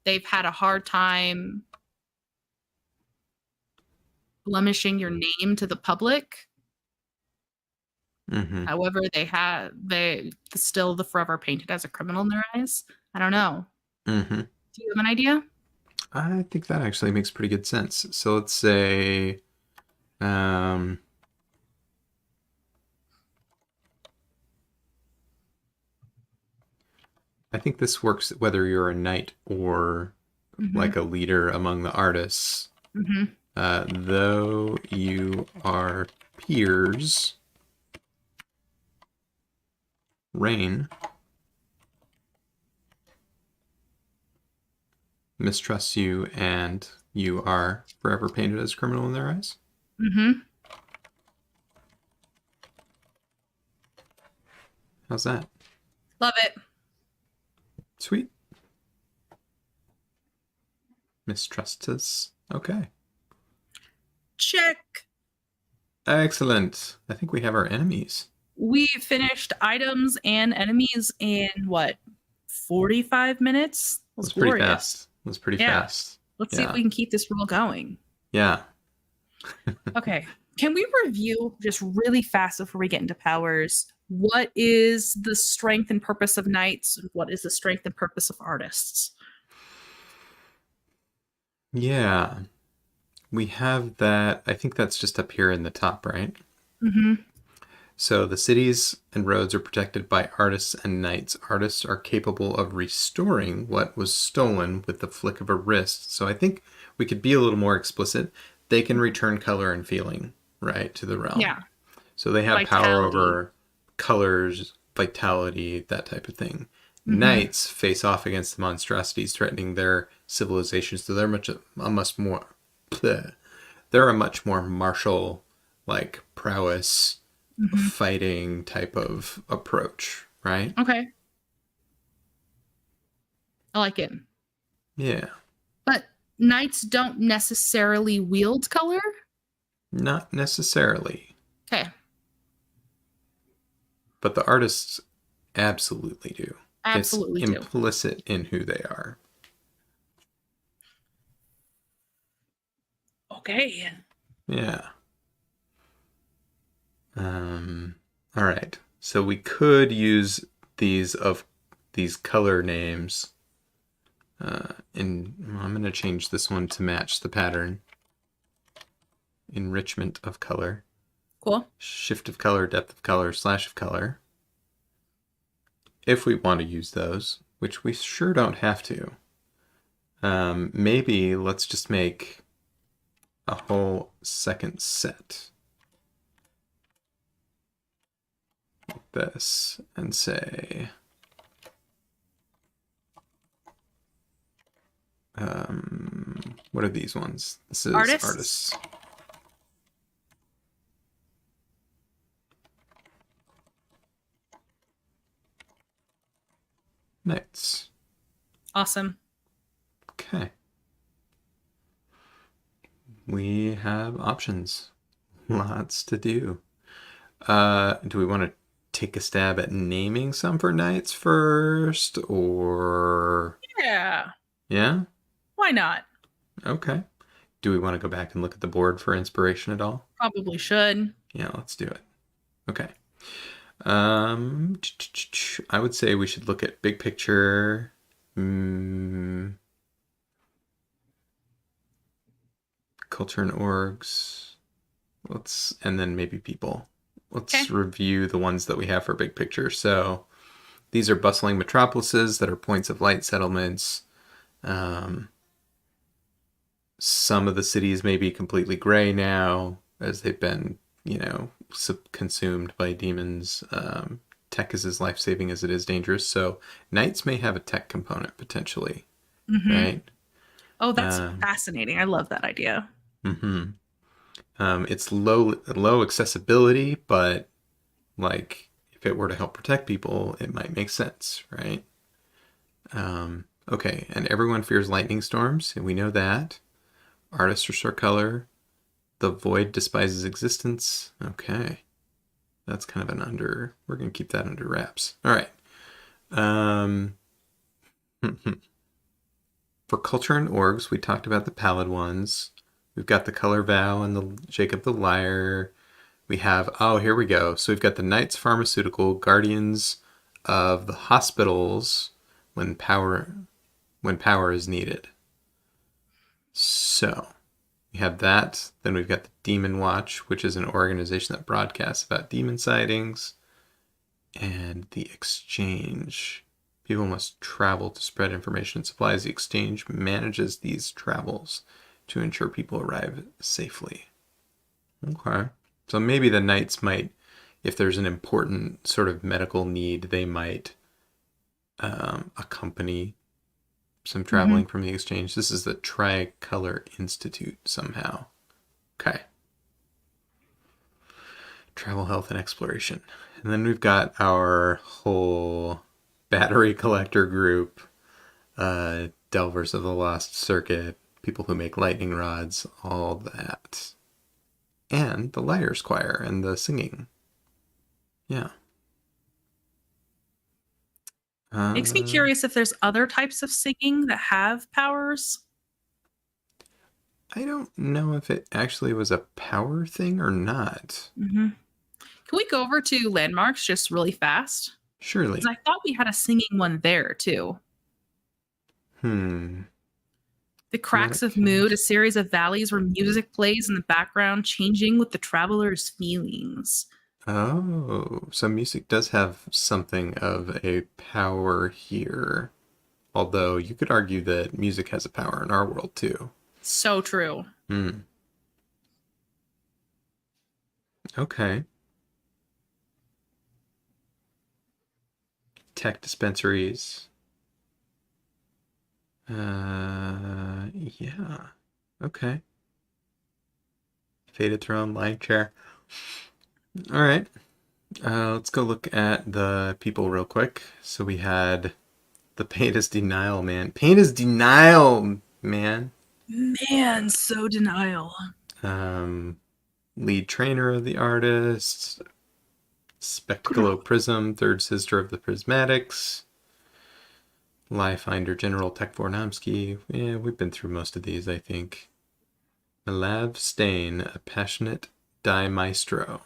they've had a hard time blemishing your name to the public. Mm-hmm. However, they still the forever painted as a criminal in their eyes. I don't know. Mm-hmm. Do you have an idea? I think that actually makes pretty good sense. So let's say, um, I think this works whether you're a knight or Mm-hmm. like a leader among the artists. Mm-hmm. Though you are peers, Rain mistrusts you and you are forever painted as a criminal in their eyes. Mm-hmm. How's that? Love it. Sweet. Mistrusts us. Okay. Check. Excellent. I think we have our enemies. We finished items and enemies in what, 45 minutes? That was That's pretty glorious. fast. That's pretty Yeah. fast. Let's see if we can keep this roll going. Yeah. Okay. Can we review just really fast before we get into powers? What is the strength and purpose of knights? What is the strength and purpose of artists? Yeah. We have that. I think that's just up here in the top, right? Mm-hmm. So the cities and roads are protected by artists and knights. Artists are capable of restoring what was stolen with the flick of a wrist. So I think we could be a little more explicit. They can return color and feeling, right, to the realm. Yeah. So they have Vitality. power over colors, vitality, that type of thing. Mm-hmm. Knights face off against the monstrosities threatening their civilizations. So they're they're a much more martial, like prowess, Mm-hmm. fighting type of approach, right? Okay. I like it. Yeah. But knights don't necessarily wield color? Not necessarily. Okay. But the artists absolutely do. Absolutely it's do. implicit in who they are. Okay. Yeah. All right. So we could use these color names. I'm going to change this one to match the pattern. Enrichment of color. Cool. Shift of color, depth of color, slash of color. If we want to use those, which we sure don't have to. Maybe let's just make a whole second set. Like this, and say, what are these ones? This is artists. Knights. Awesome. Okay. We have options. Lots to do. Do we want to take a stab at naming some for knights first, or... Yeah. Yeah? Why not? Okay. Do we want to go back and look at the board for inspiration at all? Probably should. Yeah, let's do it. Okay. I would say we should look at big picture. Culture and orgs. And then maybe people. Let's review the ones that we have for big picture. So these are bustling metropolises that are points of light settlements. Some of the cities may be completely gray now as they've been, consumed by demons. Tech is as life-saving as it is dangerous. So knights may have a tech component potentially, right? Oh, that's fascinating. I love that idea. Mm-hmm. It's low accessibility, but like if it were to help protect people, it might make sense, right? Okay, and everyone fears lightning storms, and we know that. Artists restore color. The void despises existence. Okay. That's kind of we're going to keep that under wraps. All right. For culture and orgs, we talked about the pallid ones. We've got the color vow and the Jacob the Liar. We have, oh, here we go. So we've got the Knights Pharmaceutical, Guardians of the Hospitals when power is needed. So we have that. Then we've got the Demon Watch, which is an organization that broadcasts about demon sightings. And the Exchange. People must travel to spread information and supplies. The Exchange manages these travels to ensure people arrive safely. Okay. So maybe the Knights might, if there's an important sort of medical need, they might accompany some traveling from the Exchange. This is the Tricolor Institute somehow. Okay. Travel, health, and exploration. And then we've got our whole battery collector group, Delvers of the Lost Circuit, people who make lightning rods, all that. And the Liars Choir and the singing. Yeah. Makes me curious if there's other types of singing that have powers. I don't know if it actually was a power thing or not. Can we go over to landmarks just really fast? Surely. Because I thought we had a singing one there too. The Cracks of Mood, a series of valleys where music plays in the background, changing with the traveler's feelings. Oh, so music does have something of a power here. Although you could argue that music has a power in our world too. So true. Okay. Tech dispensaries. Yeah. Okay. Fated Throne, Lion Chair. All right. Let's go look at the people real quick. So we had the Pain is Denial Man. Pain is Denial Man. Man, so denial. Lead trainer of the artist. Spectacular Prism, third sister of the Prismatics. Liefinder General Tech Vornomsky. Yeah, we've been through most of these, I think. Malav Stain, a passionate die maestro.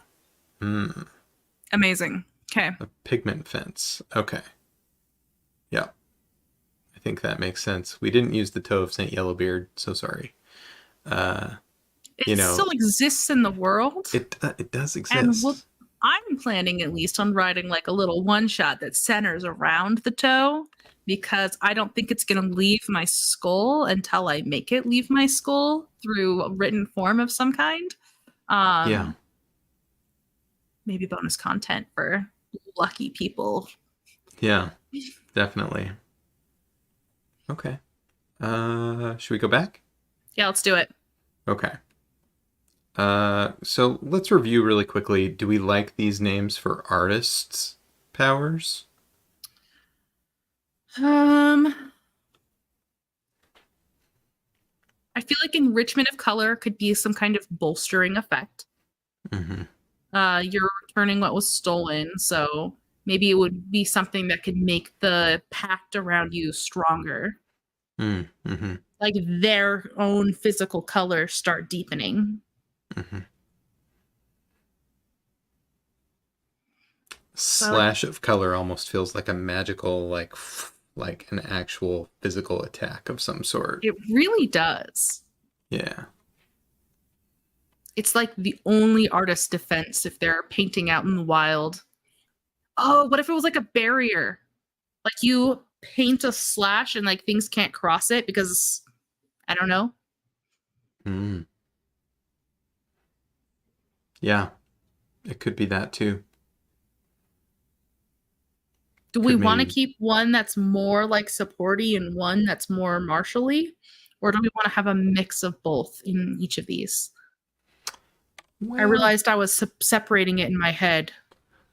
Amazing. Okay. A pigment fence. Okay. Yeah. I think that makes sense. We didn't use the toe of Saint Yellowbeard, so sorry. It still exists in the world. It does exist. And I'm planning at least on writing like a little one shot that centers around the toe, because I don't think it's going to leave my skull until I make it leave my skull through a written form of some kind. Yeah. Maybe bonus content for lucky people. Yeah, definitely. Okay. Should we go back? Yeah, let's do it. Okay. So let's review really quickly. Do we like these names for artists' powers? I feel like enrichment of color could be some kind of bolstering effect. You're returning what was stolen, so maybe it would be something that could make the pact around you stronger. Like their own physical color start deepening. Slash of color almost feels like a magical, like an actual physical attack of some sort. It really does. Yeah. It's like the only artist's defense if they're painting out in the wild. Oh, what if it was like a barrier? Like you paint a slash and like things can't cross it because I don't know. Yeah. It could be that too. Do we want to keep one that's more like supporty and one that's more martially? Or do we want to have a mix of both in each of these? Well, I realized I was separating it in my head.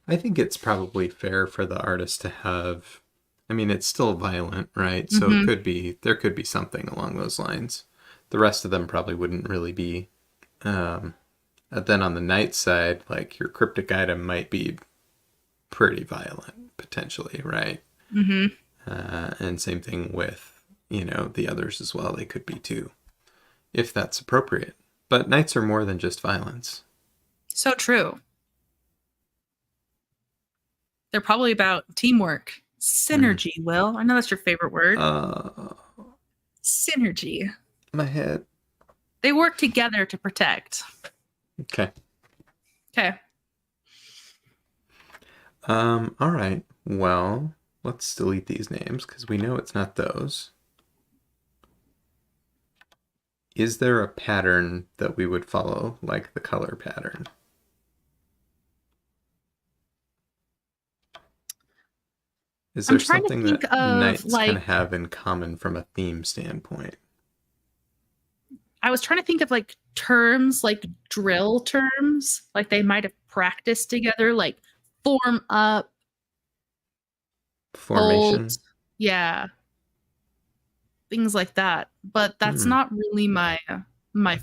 I think it's probably fair for the artist to have, I mean, it's still violent, right? So there could be something along those lines. The rest of them probably wouldn't really be. Then on the knight side, like your cryptic item might be pretty violent, potentially, right? And same thing with the others as well. They could be too, if that's appropriate. But knights are more than just violence. So true. They're probably about teamwork. Mm. Synergy, Will. I know that's your favorite word. Uh, Synergy. my head. They work together to protect. Okay. Okay. All right. Well, let's delete these names because we know it's not those. Is there a pattern that we would follow, like the color pattern? Is I'm there trying to something think that of knights kind like of have in common from a theme standpoint? I was trying to think of like terms, like drill terms, like they might have practiced together, like form up, hold, Formation? yeah, things like that. But that's Hmm. not really my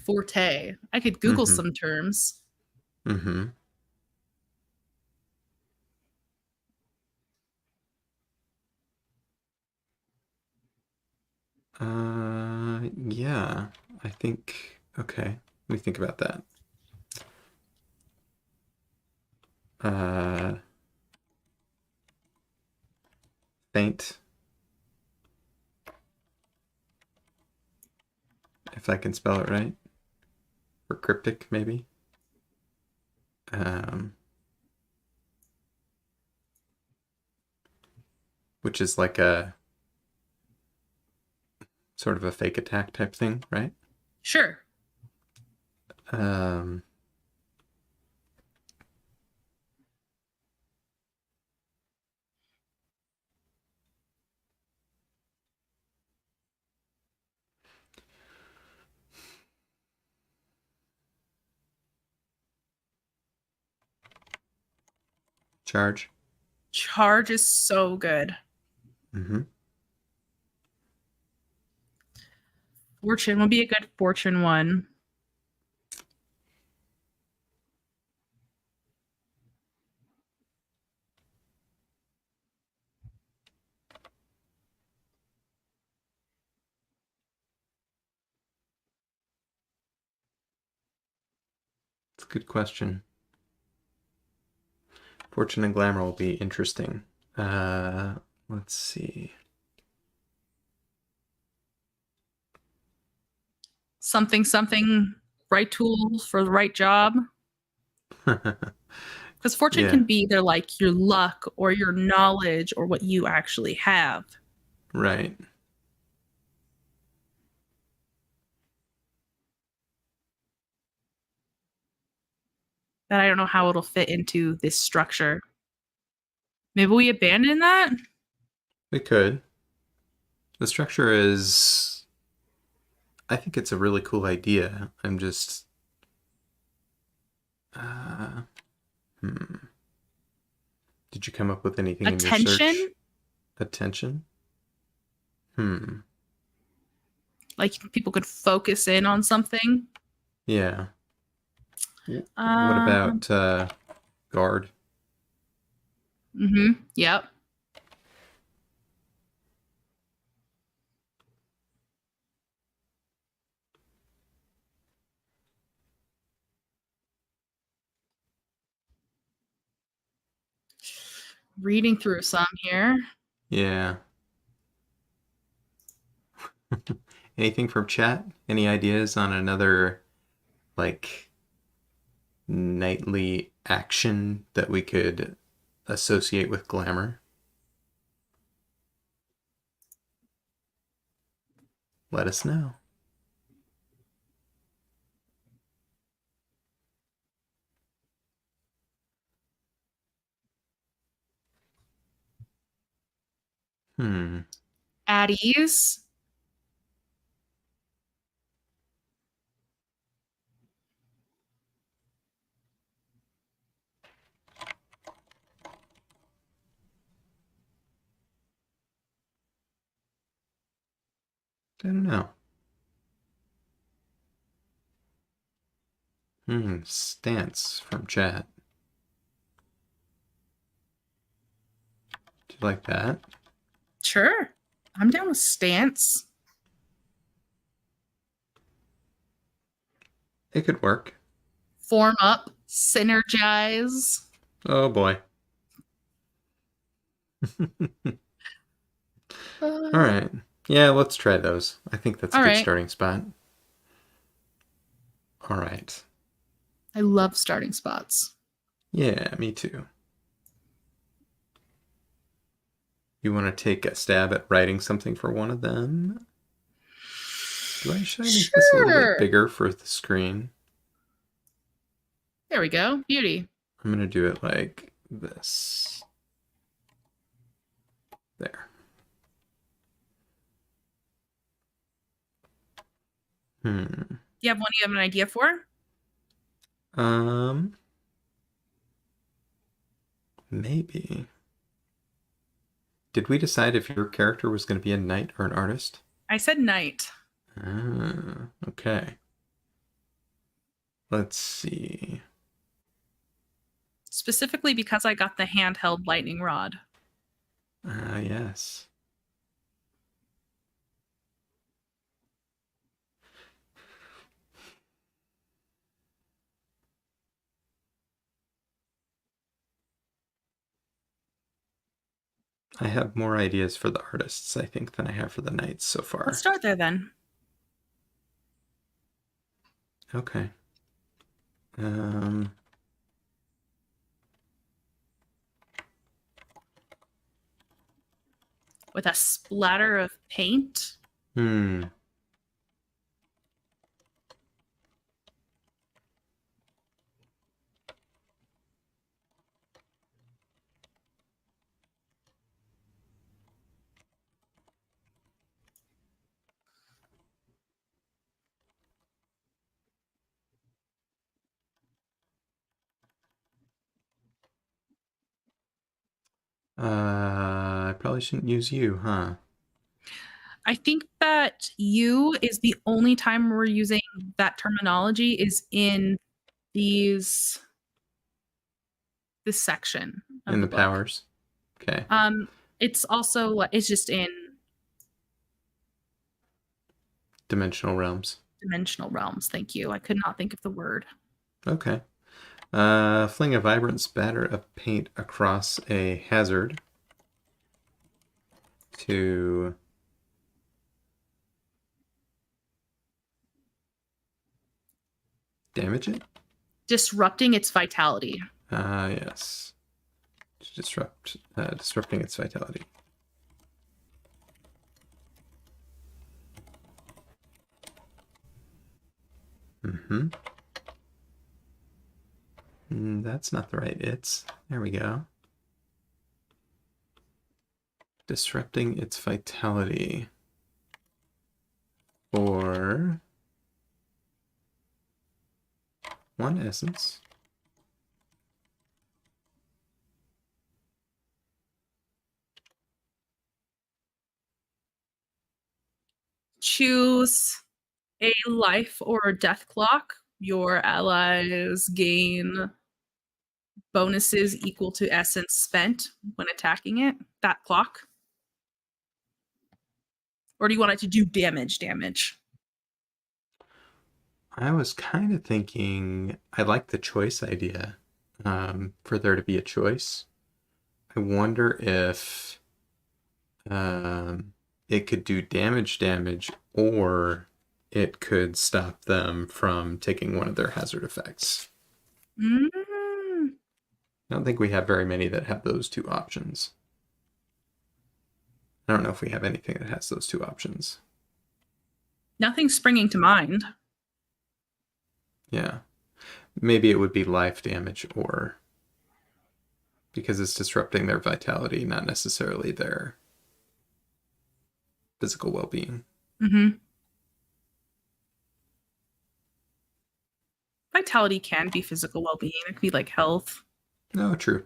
forte. I could Google Mm-hmm. some terms. Mm-hmm. Yeah. I think, okay. Let me think about that. Uh, faint, if I can spell it right. Or cryptic, maybe. Um, which is like a sort of a fake attack type thing, right? Sure. Um, charge. Charge is so good. Mm-hmm. Fortune would be a good fortune one. It's a good question. Fortune and glamour will be interesting. Let's see. Something, something, right tools for the right job. Because fortune Yeah, can be either like your luck or your knowledge or what you actually have. right. That I don't know how it'll fit into this structure. Maybe we abandon that? We could. The structure is, I think it's a really cool idea. I'm just, uh, hmm. Did you come up with anything in your search? Attention? Attention? Hmm. Like people could focus in on something. Yeah. What Um, about guard? yep. Reading through some here. Yeah. Anything from chat? Any ideas on another like nightly action that we could associate with glamour? Let us know. Hmm. At ease. I don't know. Stance from chat. Do you like that? Sure. I'm down with stance. It could work. Form up, synergize. Oh boy. All Uh, right. Yeah, let's try those. I think that's a all good right. starting spot. All right. I love starting spots. Yeah, me too. You want to take a stab at writing something for one of them? Should I make this a little bit Sure. bigger for the screen? There we go. Beauty. I'm gonna do it like this. There. Hmm. You have one you have an idea for? Um, maybe. Did we decide if your character was going to be a knight or an artist? I said knight. Okay. Let's see. Specifically because I got the handheld lightning rod. Yes. I have more ideas for the artists, I think, than I have for the knights so Let's far. start there then. Okay. Um, With a splatter of paint. hmm. I probably shouldn't use you, huh? I think that you is the only time we're using that terminology is in these this section of In the the book. powers. Okay. Um, it's also it's just in Dimensional realms. dimensional realms. Thank you. I could not think of the word. Okay. Fling a vibrant spatter of paint across a hazard to damage it? Disrupting its vitality. Yes. To disrupting its vitality. Mm-hmm. That's not the right it's. There we go. Disrupting its vitality. For one essence. Choose a life or death clock. Your allies gain bonuses equal to essence spent when attacking it. That clock. Or do you want it to do damage? I was kind of thinking I like the choice idea, for there to be a choice. I wonder if it could do damage, or it could stop them from taking one of their hazard effects. Mm, I don't think we have very many that have those two options. I don't know if we have anything that has those two options. nothing springing to mind. Yeah. Maybe it would be life damage, or because it's disrupting their vitality, not necessarily their physical well-being. Mm-hmm. Vitality can be physical well-being. It could be like health. No, true.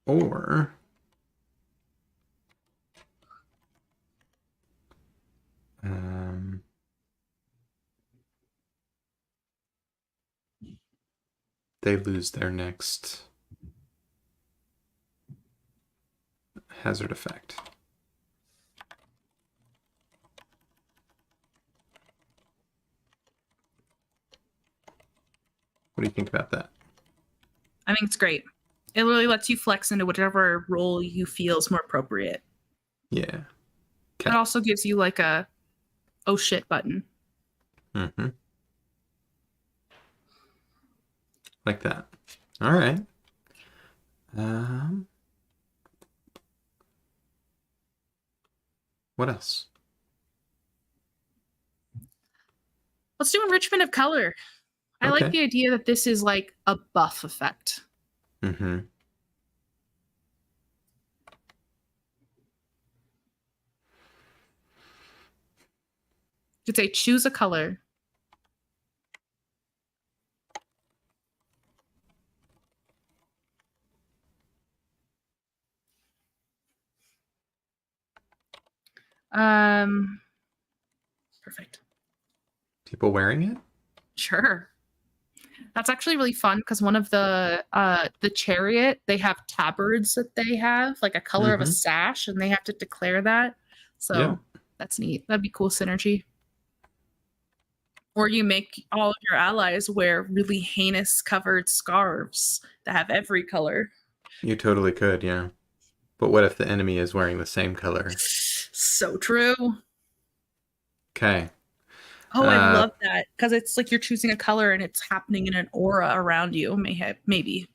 Or um, they lose their next hazard effect. What do you think about that? I think it's great. It really lets you flex into whatever role you feel is more appropriate. Yeah. It also gives you like a oh shit button. Mm-hmm. Like that. All right. What else? Let's do enrichment of color. I like Okay. the idea that this is like a buff effect. Mm-hmm. You could say choose a color. Perfect. People wearing it? Sure. That's actually really fun because one of the chariot, they have tabards that they have, like a color of a Mm-hmm. sash, and they have to declare that. So Yep. that's neat. That'd be cool synergy. Or you make all of your allies wear really heinous covered scarves that have every color. You totally could, yeah. But what if the enemy is wearing the same color? So true. Okay. Oh, I love that because it's like you're choosing a color and it's happening in an aura around you. Maybe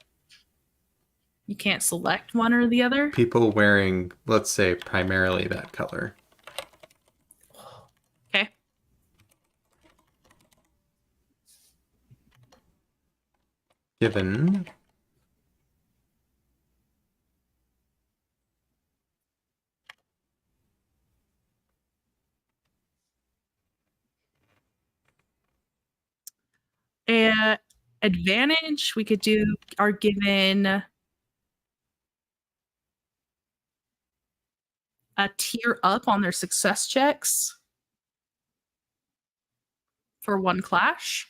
you can't select one or the other. People wearing, let's say, primarily that color. Okay. Given Advantage, we could do are given a tier up on their success checks for one clash.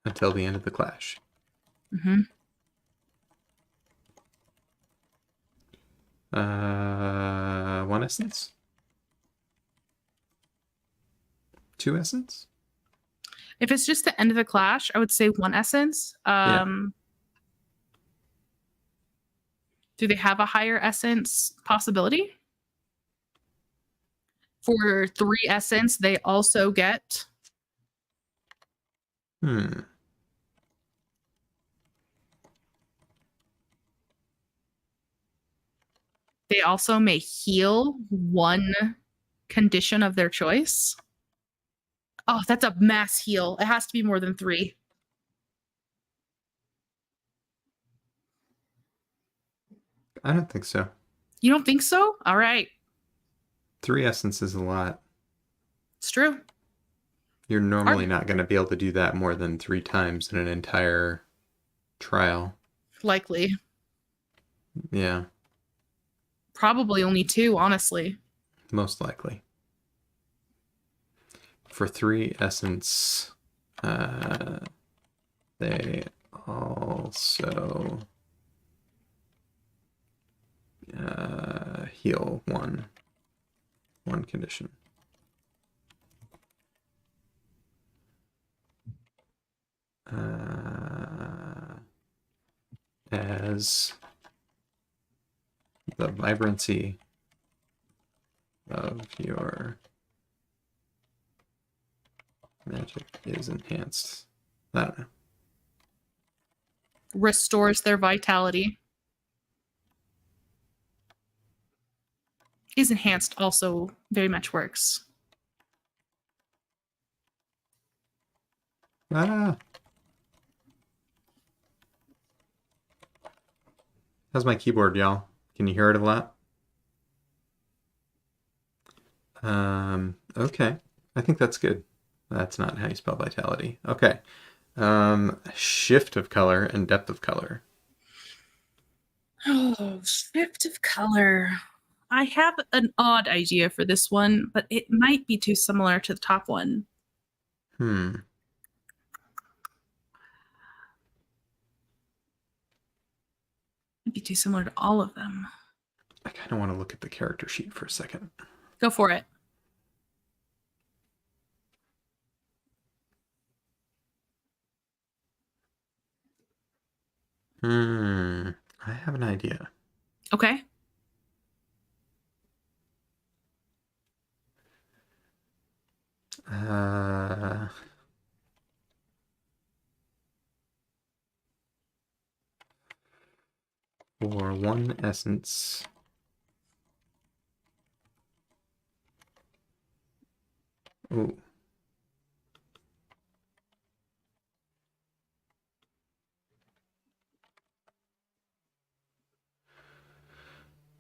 until the end of the clash. Mm-hmm. 1 essence? 2 essence? If it's just the end of the clash, I would say 1 essence. Yeah. Do they have a higher essence possibility? For 3 essence, they also get. They also may heal 1 condition of their choice. Oh, that's a mass heal. It has to be more than 3. I don't think so. You don't think so? All right. 3 essence is a lot. It's true. You're normally not going to be able to do that more than 3 times in an entire trial. Likely. Yeah. Probably only 2, honestly. Most likely. For 3 essence, they also heal one condition. As the vibrancy of your magic is enhanced. I don't know. Restores their vitality. Is enhanced also very much works. How's my keyboard, y'all? Can you hear it a lot? Okay. I think that's good. That's not how you spell vitality. Okay. Shift of color and depth of color. Oh, shift of color. I have an odd idea for this one, but it might be too similar to the top one. Hmm. It'd be too similar to all of them. I kind of want to look at the character sheet for a second. Go for it. I have an idea. Okay. Uh, for one essence. Ooh.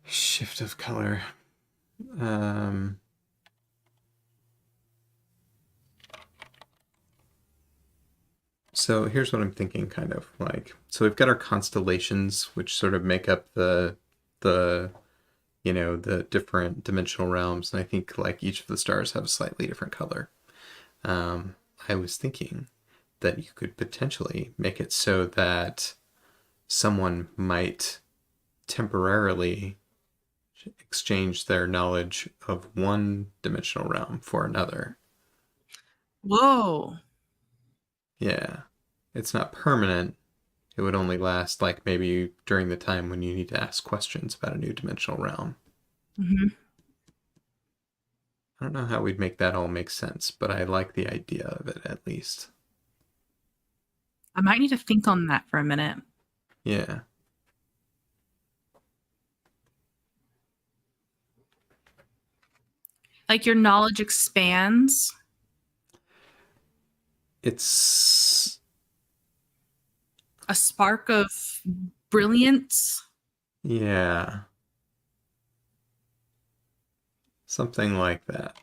Shift of color. Um, so here's what I'm thinking, kind of like. So we've got our constellations, which sort of make up the the different dimensional realms, and I think like each of the stars have a slightly different color. Um, I was thinking that you could potentially make it so that someone might temporarily exchange their knowledge of one dimensional realm for another. Whoa. Yeah. It's not permanent. It would only last like maybe during the time when you need to ask questions about a new dimensional realm. Hmm. I don't know how we'd make that all make sense, but I like the idea of it at least. I might need to think on that for a minute. Yeah. Like your knowledge expands. It's A spark of brilliance. yeah, something like that.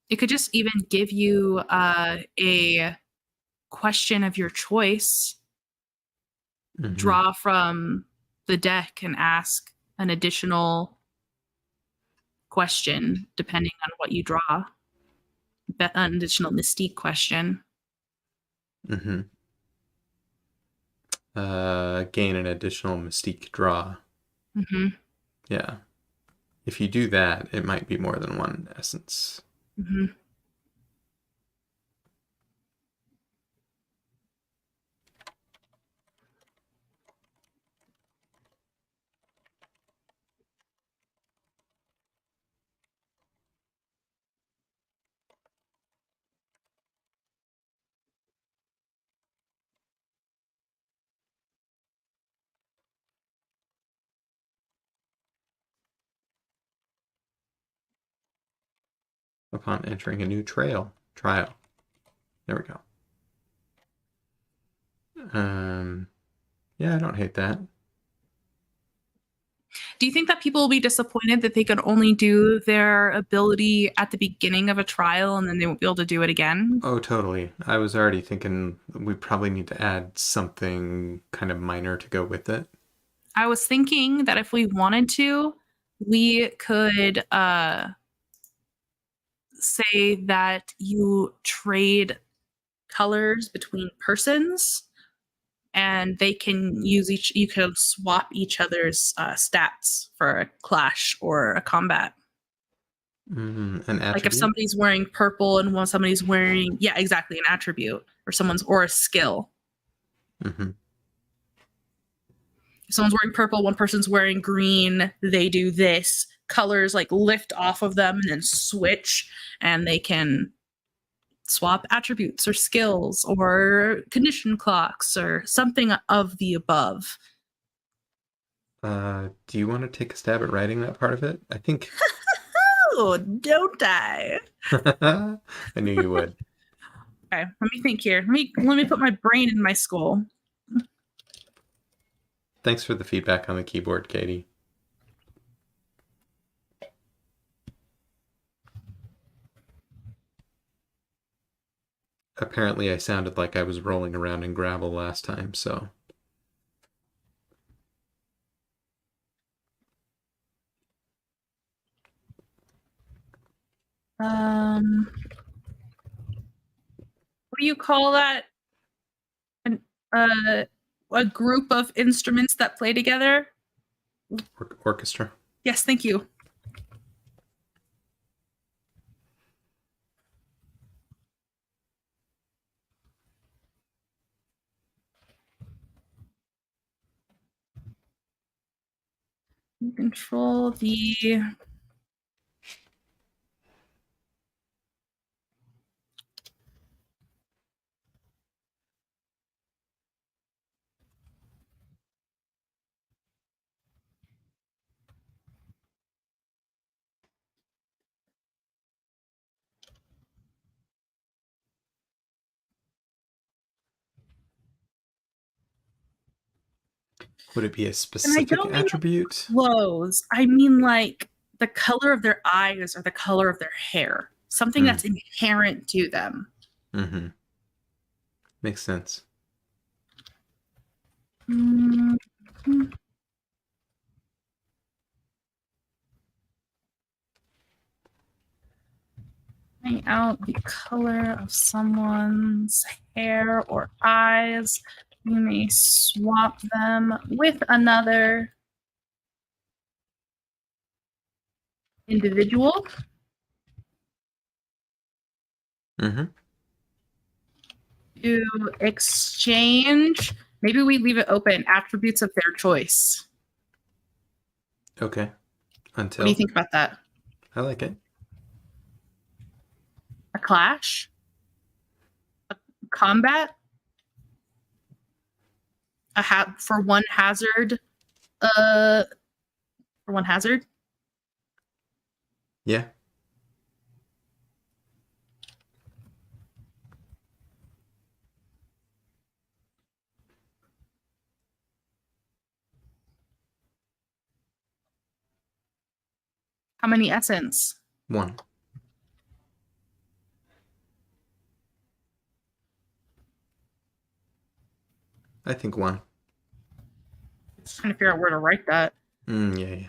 It could just even give you a question of your choice. Hmm. Draw from the deck and ask an additional question depending on what you draw. An additional mystique question. Hmm. Gain an additional mystique draw. Hmm. Yeah. If you do that, it might be more than one essence. Hmm. Upon entering a new trial. There we go. Um, yeah, I don't hate that. Do you think that people will be disappointed that they could only do their ability at the beginning of a trial and then they won't be able to do it again? Oh, totally. I was already thinking we probably need to add something kind of minor to go with it. I was thinking that if we wanted to, we could say that you trade colors between persons and they can use each, you can swap each other's stats for a clash or a combat. An Like if attribute? somebody's wearing purple and somebody's wearing, yeah, exactly, an attribute or someone's or a skill. Hmm. If someone's wearing purple, one person's wearing green, they do this. Colors like lift off of them and then switch, and they can swap attributes or skills or condition clocks or something of the above. Do you want to take a stab at writing that part of it? I think Oh, don't I? I knew you would. Okay, let me think here. Let me put my brain in my skull. Thanks for the feedback on the keyboard, Katie. apparently I sounded like I was rolling around in gravel last time, so. What do you call that? An, a group of instruments that play together? Orchestra. Yes, thank you. You control the Would it be a and I specific don't mean attribute? clothes. I mean like the color of their eyes or the color of their hair. Something that's inherent to them. Mm-hmm. Makes sense. Mm-hmm. Find out the color of someone's hair or eyes. You may swap them with another individual Mm-hmm. to exchange. Maybe we leave it open, attributes of their choice. Okay. What do you Until. think about that? I like it. A clash? A combat? For one hazard? For one hazard? Yeah. How many essence? 1. I think 1. Trying to figure out where to write that. Yeah.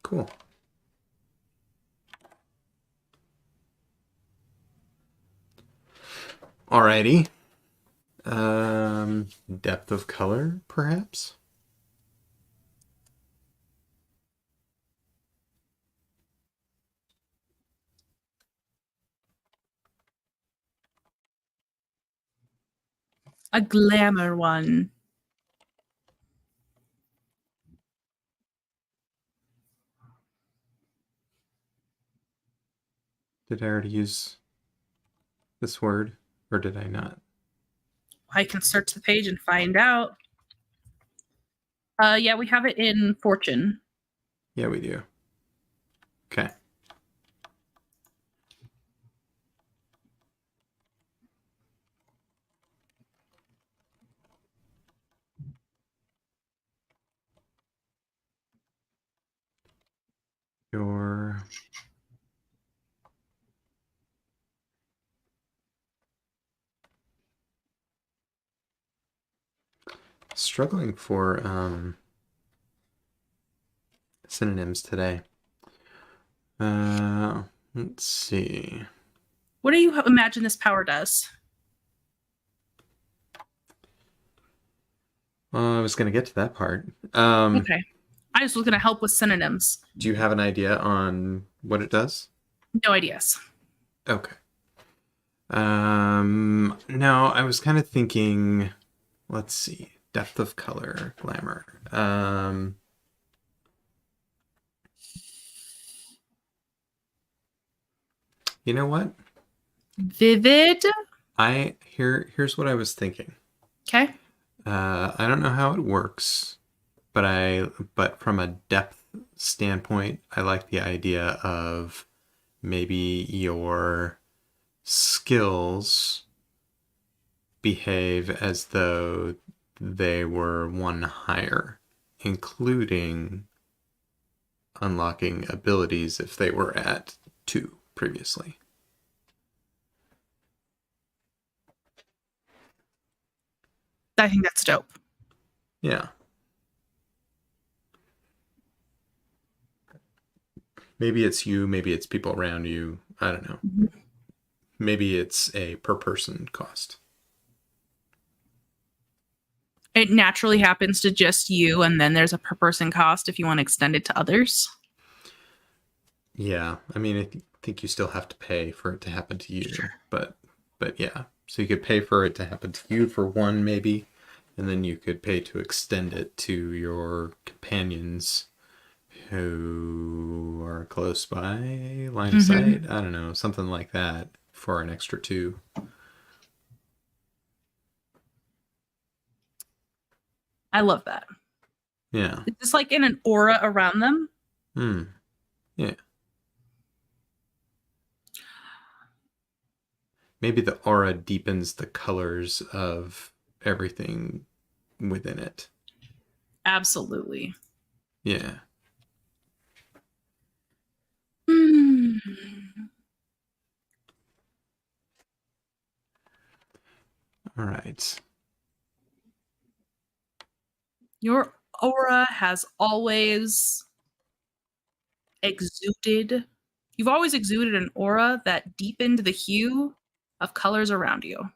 Cool. Alrighty. Depth of color, perhaps? A glamour one. Did I already use this word, or did I not? I can search the page and find out. Yeah, we have it in fortune. Yeah, we do. Okay. Your struggling for synonyms today. Let's see. What do you imagine this power does? I was going to get to that part. Okay. I just was going to help with synonyms. Do you have an idea on what it does? No ideas. Okay. No, I was kind of thinking, let's see, depth of color, glamour. You know what? Vivid. Here's what I was thinking. Okay. I don't know how it works, but from a depth standpoint, I like the idea of maybe your skills behave as though they were one higher, including unlocking abilities if they were at 2 previously. I think that's dope. Yeah. Maybe it's you, maybe it's people around you. I don't know. Mhm. Maybe it's a per person cost. It naturally happens to just you, and then there's a per person cost if you want to extend it to others. Yeah, I mean, think you still have to pay for it to happen to you, Sure. but yeah. So you could pay for it to happen to you for one, maybe, and then you could pay to extend it to your companions who are close by, line of Mm-hmm. sight. I don't know, something like that for an extra 2. I love that. Yeah. It's just like in an aura around them. Hmm. Yeah. Maybe the aura deepens the colors of everything within it. Absolutely. Yeah. Hmm. All right. Your aura has always exuded. You've always exuded an aura that deepened the hue of colors around you.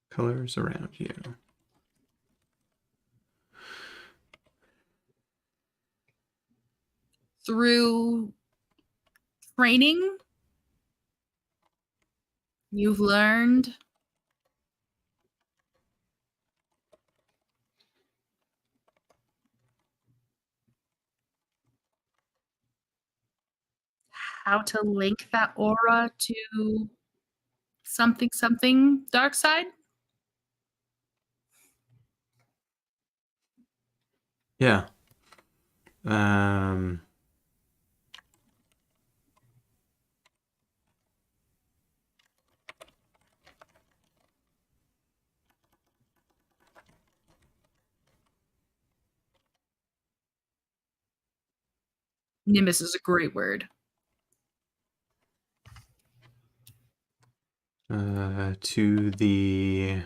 Colors around you. Through training, you've learned how to link that aura to something dark side. Yeah. Um, Nimbus is a great word. to the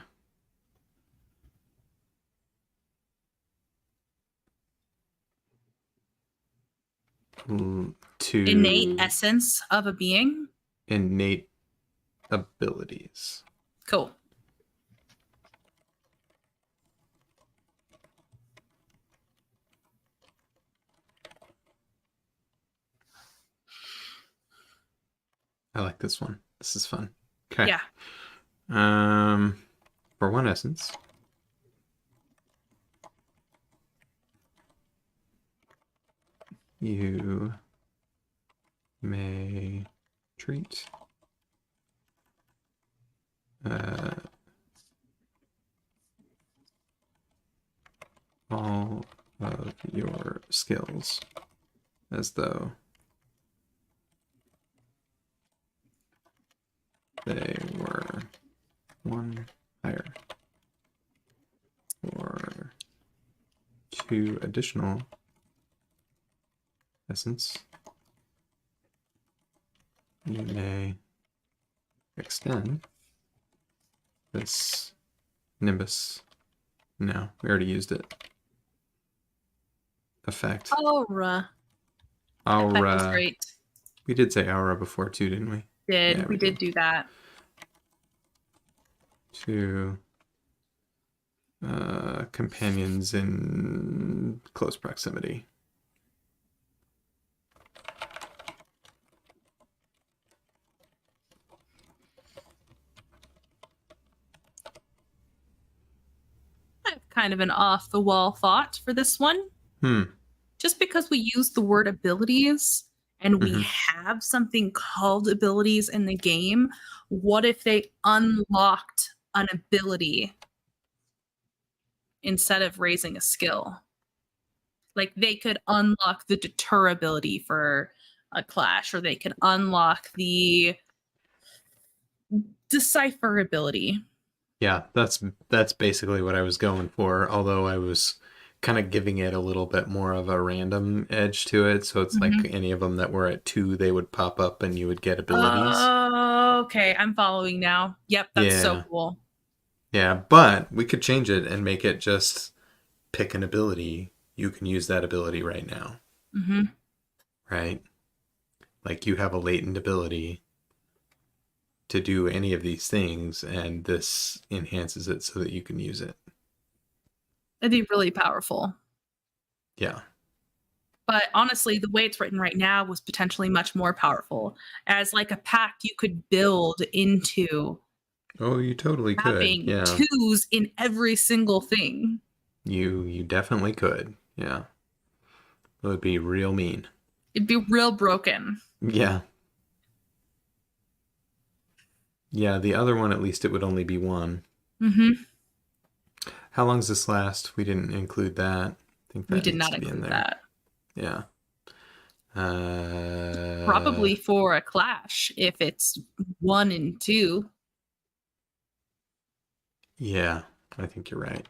Innate to essence of a being. innate abilities. Cool. I like this one. This is fun. Okay. Yeah. Um, for one essence, you may treat uh, all of your skills as though they were one higher or 2 additional essence. You may extend this Nimbus. No, we already used it. Effect. Aura. Effect is Aura. great. We did say aura before too, didn't we? Yeah, We did do that. To companions in close proximity. I have kind of an off the wall thought for this one. Hmm. Just because we use the word abilities and we Hmm. have something called abilities in the game, what if they unlocked an ability instead of raising a skill? Like they could unlock the deter ability for a clash, or they could unlock the decipher ability. Yeah, that's basically what I was going for, although I was kind of giving it a little bit more of a random edge to it. So it's like Mhm. any of them that were at 2, they would pop up and you would get abilities. Oh, okay, I'm following now. Yep, that's so Yeah. cool. Yeah, but we could change it and make it just pick an ability. You can use that ability right now, Hmm. right? Like you have a latent ability to do any of these things, and this enhances it so that you can use it. It'd be really powerful. Yeah. But honestly, the way it's written right now was potentially much more powerful as like a pact you could build into Oh, you totally could. having Yeah. twos in every single thing. You definitely could. Yeah. It would be real mean. It'd be real broken. Yeah. Yeah, the other one at least it would only be one. Hmm. How long does this last? We didn't include that. I think We that did needs not to be in include there. that. Yeah. Uh Probably for a clash if it's 1 and 2. yeah, I think you're right.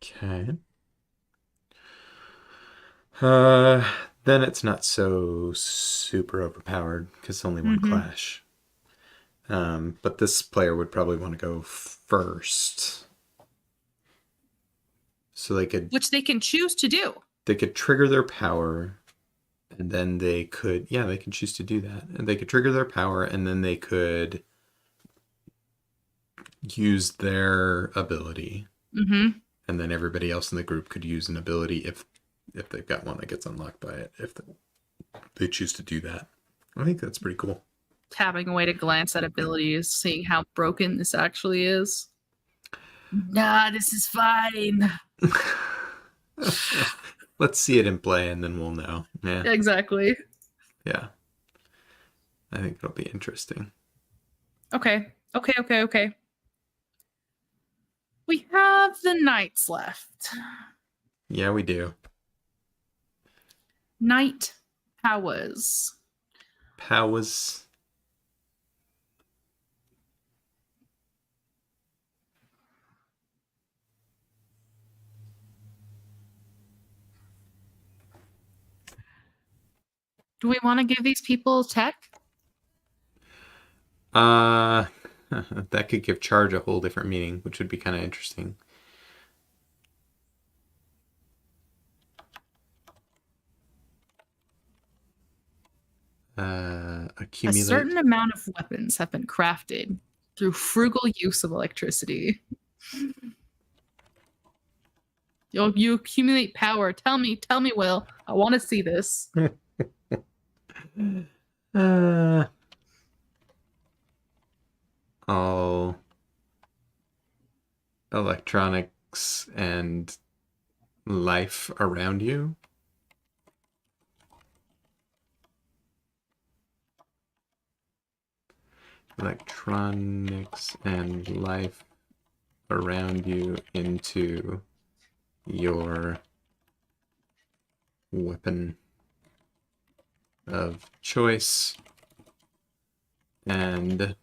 Okay. Uh, then it's not so super overpowered because it's only one Hmm. clash. But this player would probably want to go first, so Which they can choose to do. they could trigger their power, and then they could they can choose to do that, and they could trigger their power, and then they could use their ability, Hmm. and then everybody else in the group could use an ability if they've got one that gets unlocked by it, if they choose to do that. I think that's pretty cool. Having a way to glance at abilities, seeing how broken this actually is. Nah, this is fine. Let's see it in play and then we'll know. Yeah. Exactly. Yeah. I think it'll be interesting. Okay. Okay, okay, okay. We have the knights left. Yeah, we do. Knight powers. Powers. Do we want to give these people tech? Uh, that could give charge a whole different meaning, which would be kind of interesting. A Accumulate. certain amount of weapons have been crafted through frugal use of electricity. You accumulate power. Tell me, Will. I want to see this. uh, all electronics and life around you. Electronics and life around you into your weapon of choice and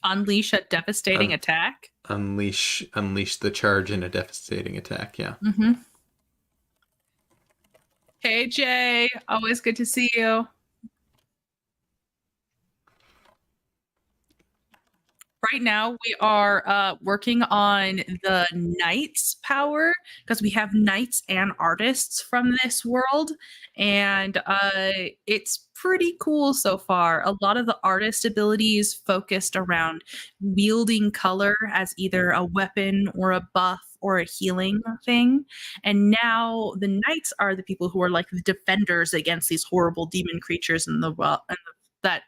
Unleash a devastating un- attack. unleash the charge in a devastating attack. Yeah. Mm-hmm. Hey, Jay. Always good to see you. Right now, we are working on the knights power because we have knights and artists from this world, and it's pretty cool so far. A lot of the artist abilities focused around wielding color as either a weapon or a buff or a healing thing. And now the knights are the people who are like the defenders against these horrible demon creatures in the world that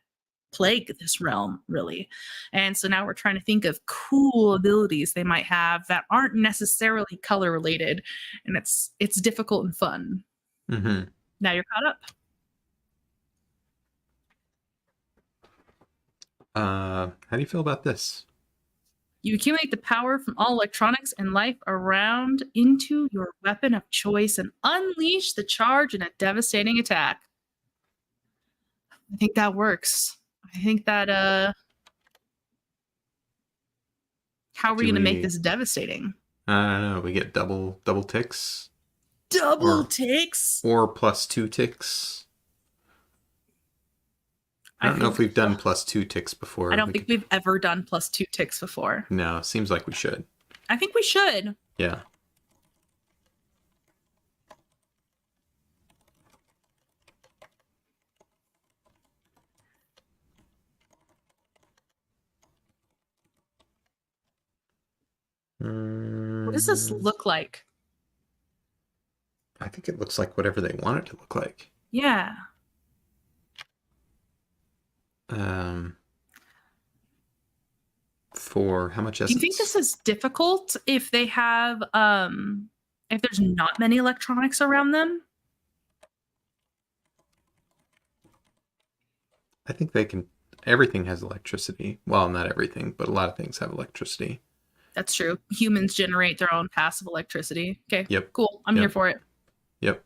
plague this realm, really. And so now we're trying to think of cool abilities they might have that aren't necessarily color related, and it's difficult and fun. Mm-hmm. Now you're caught up. How do you feel about this? You accumulate the power from all electronics and life around into your weapon of choice and unleash the charge in a devastating attack. I think that works. I think that how are we going to make this devastating? I don't know. We get double ticks. Double ticks? Or +2 ticks. I don't know if we've done +2 ticks before. I don't think we've ever done +2 ticks before. No, seems like we should. I think we should. Yeah. What does this look like? I think it looks like whatever they want it to look like. Yeah. For how much essence? Do you think this is difficult if they have if there's not many electronics around them? I think they can. Everything has electricity. Well, not everything, but a lot of things have electricity. That's true. Humans generate their own passive electricity. Okay. Yep. Cool. I'm here for it. Yep.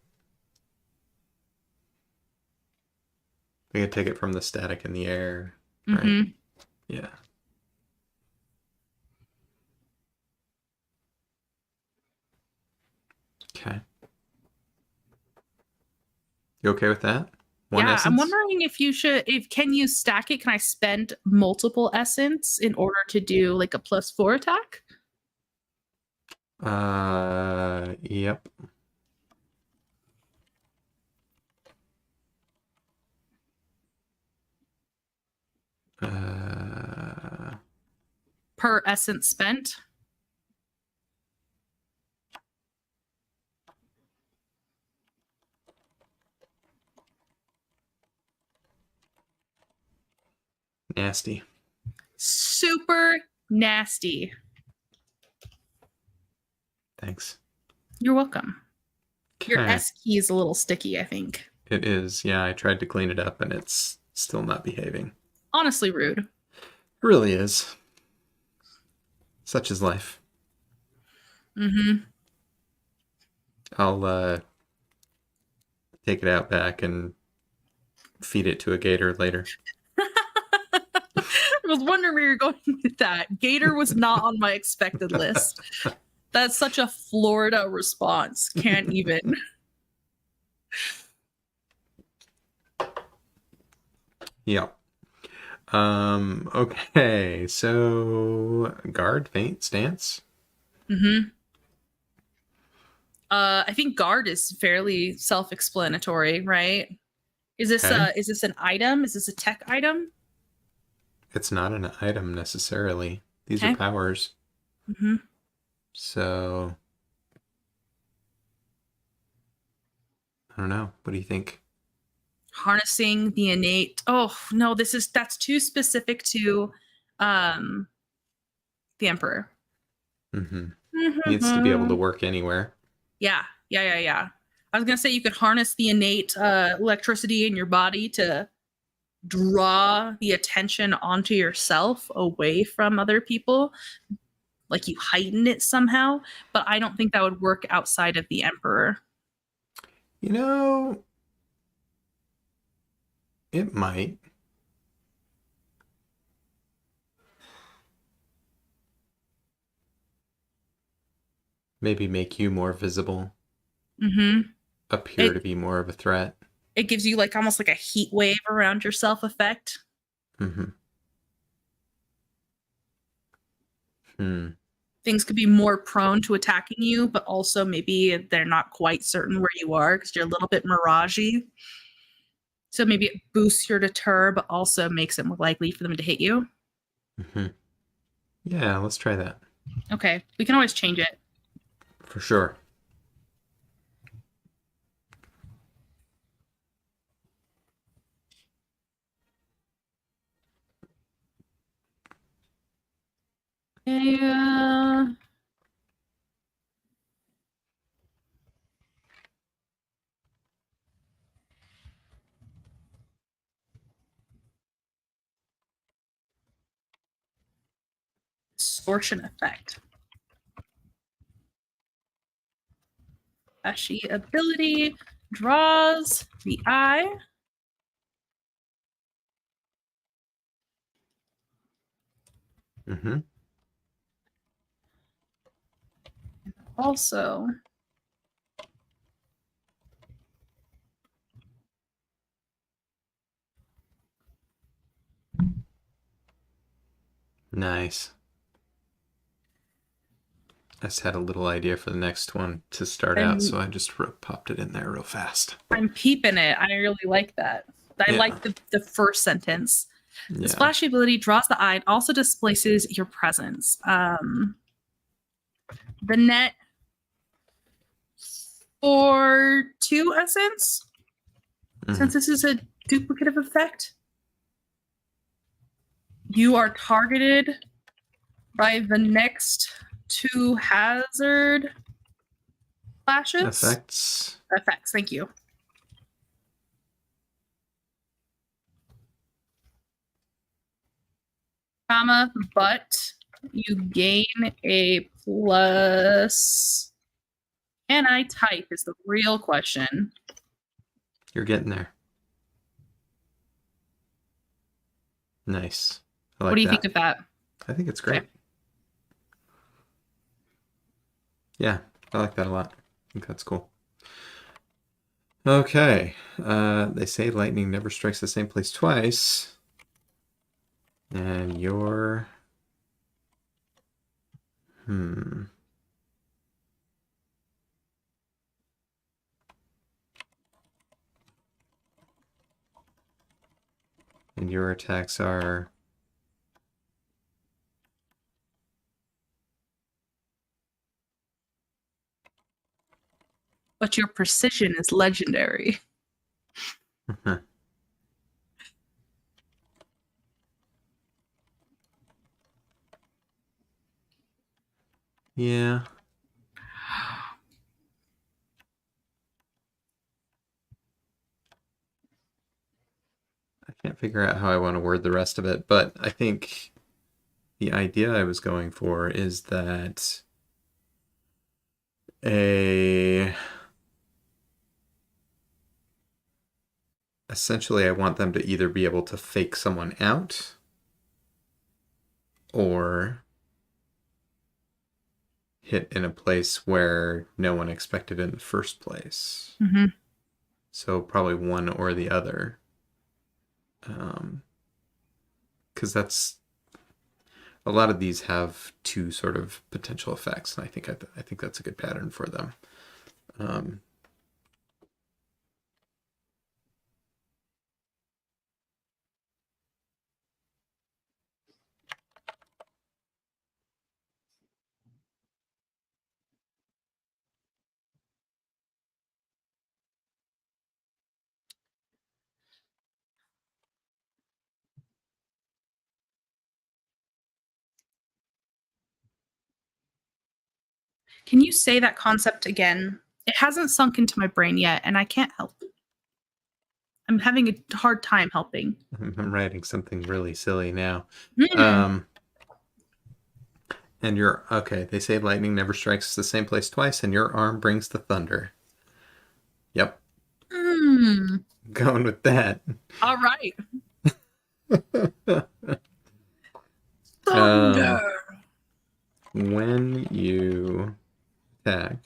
They can take it from the static in the air. Right? Mm-hmm. Yeah. Okay. You okay with that? One essence? I'm wondering if can you stack it? Can I spend multiple essence in order to do like a +4 attack? Yep. Per essence spent? Nasty. Super nasty. Thanks. You're welcome. Okay. Your S key is a little sticky, I think. It is. Yeah, I tried to clean it up and it's still not behaving. Honestly rude. It really is. Such is life. Mm-hmm. I'll take it out back and feed it to a gator later. I was wondering where you're going with that. Gator was not on my expected list. That's such a Florida response. Can't even. Yep. Okay, so guard, feint, stance. Mm-hmm. I think guard is fairly self-explanatory, right? Is this an item? Is this a tech item? It's not an item necessarily. These are powers. Mm-hmm. So I don't know. What do you think? Harnessing the innate. Oh no, that's too specific to the Emperor. Mm-hmm. Needs to be able to work anywhere. Yeah. I was gonna say you could harness the innate electricity in your body to draw the attention onto yourself away from other people, like you heighten it somehow, but I don't think that would work outside of the Emperor. You know, it might. Maybe make you more visible. Mm-hmm. Appear to be more of a threat. It gives you like almost like a heat wave around yourself effect. Mm-hmm. Things could be more prone to attacking you, but also maybe they're not quite certain where you are because you're a little bit miragey. So maybe it boosts your deter, but also makes it more likely for them to hit you. Mm-hmm. Yeah, let's try that. Okay, we can always change it. For sure. Yeah. Distortion effect. Flashy ability draws the eye. Mm-hmm. Also, Nice. I just had a little idea for the next one to start out, so I just popped it in there real fast. I'm peeping it. I really like that. I Yeah. like the first sentence. This Yeah. flashy ability draws the eye and also displaces your presence. The net for 2 essence, since this is a duplicative effect, you are targeted by the next 2 hazard flashes. Effects, thank you. Comma, but you gain a plus. Can I type is the real question. You're getting there. Nice. I like What do you that. think of that? I think it's great. Okay. Yeah, I like that a lot. I think that's cool. Okay. They say lightning never strikes the same place twice. And you're... And your attacks are... But your precision is legendary. Yeah. I can't figure out how I want to word the rest of it, but I think the idea I was going for is that essentially I want them to either be able to fake someone out or hit in a place where no one expected in the first place. Mm-hmm. So probably one or the other. Because that's a lot of these have 2 sort of potential effects, and I think that's a good pattern for them. Can you say that concept again? It hasn't sunk into my brain yet, and I can't help. I'm having a hard time helping. I'm writing something really silly now. Mm. And you're okay. They say lightning never strikes the same place twice, and your arm brings the thunder. Yep. Going with that. All right. Thunder. When you attack,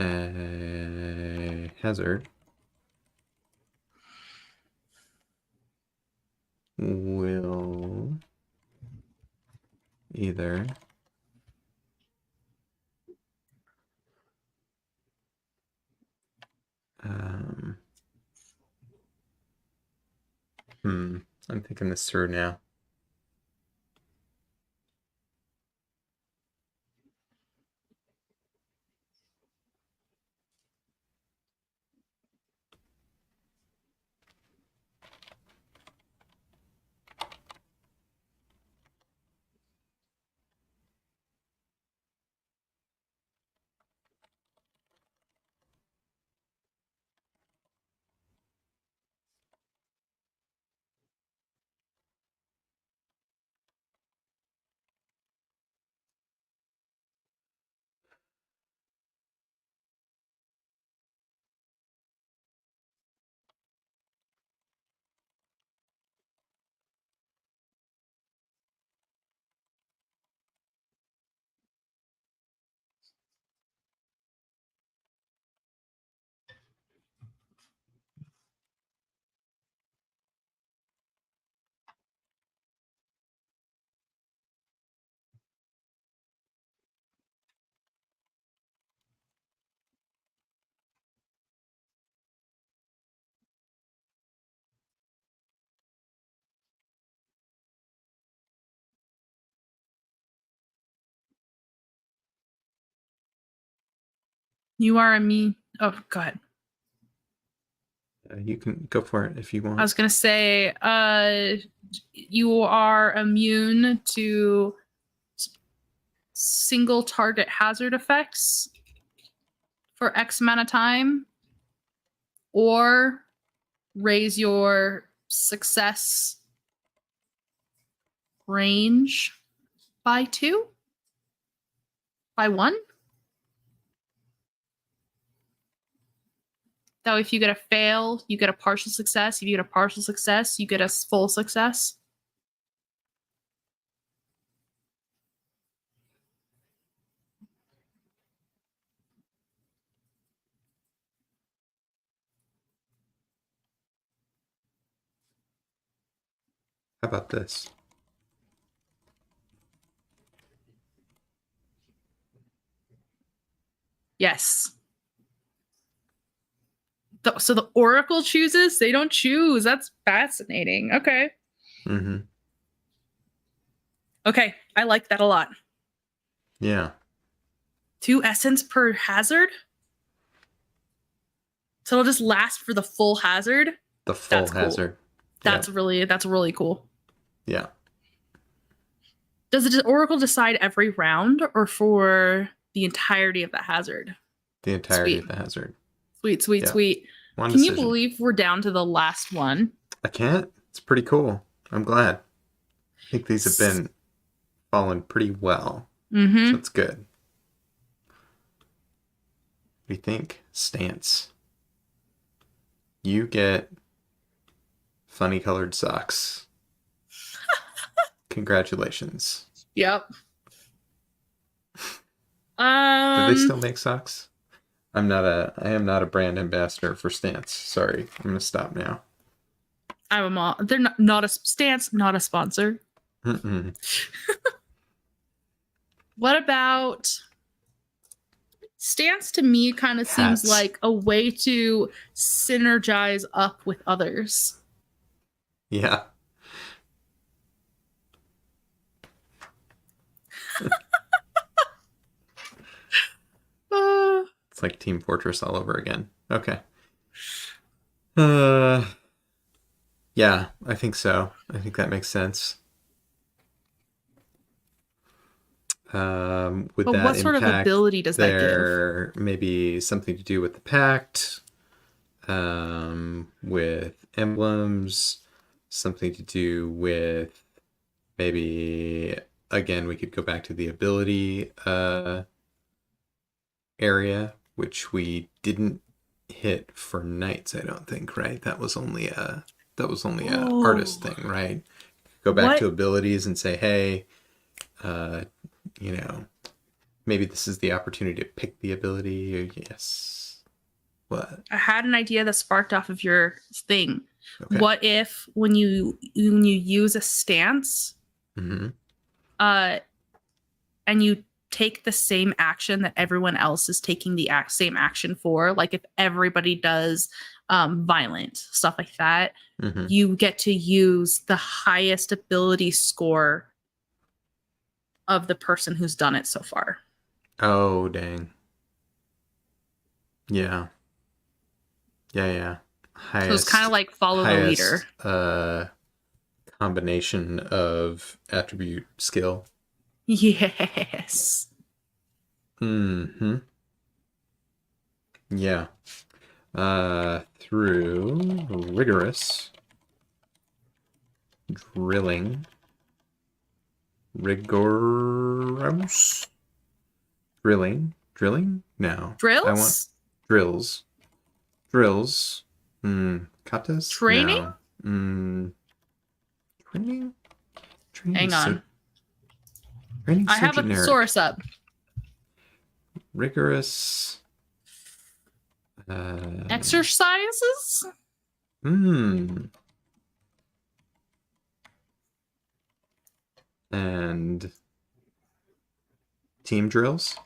a hazard will either I'm thinking this through now. You are immune. Oh, God. You can go for it if you want. I was gonna say, you are immune to single target hazard effects for X amount of time, or raise your success range by 2? By 1? That way, if you get a fail, you get a partial success. If you get a partial success, you get a full success. How about this? Yes. So the Oracle chooses? They don't choose. That's fascinating. Okay. Mm-hmm. Okay. I like that a lot. Yeah. 2 essence per hazard? So it'll just last for the full hazard? The full That's cool. hazard. That's really cool. Yeah. Does the Oracle decide every round or for the entirety of the hazard? The entirety of the hazard. Sweet. One Can decision. you believe we're down to the last one? I can't. It's pretty cool. I'm glad. I think these have been falling pretty well. Mm-hmm. So it's good. We think stance. You get funny colored socks. Congratulations. Yep. Do they still make socks? I am not a brand ambassador for Stance. Sorry. I'm gonna stop now. They're not a Stance, not a sponsor. Mm-mm. What about Stance? To me kind of seems like a way to synergize up with others. Yeah. It's like Team Fortress all over again. Okay. Yeah, I think so. I think that makes sense. Would But that what sort of impact ability does that their maybe something to do with the pact? With emblems, something to do with maybe again we could go back to the ability area, which we didn't hit for knights, I don't think, right? That was only a artist thing, right? Go back to abilities and say, hey, you know, maybe this is the opportunity to pick the ability. Or, yes. What? I had an idea that sparked off of your thing. Okay. What if when you use a stance, Mm-hmm. and you take the same action that everyone else is taking the same action for, like if everybody does violent stuff like that, Mm-hmm. you get to use the highest ability score of the person who's done it so far. Oh, dang. Yeah. Highest, so it's kind of like follow the leader. Combination of attribute skill. Yes. Mm-hmm. Yeah. Through rigorous drilling. Rigorous drilling. No. Drills? I want drills. Katas? Training? No. Training? Hang on. Training's I have generic. a source up. Rigorous. Exercises? And team drills?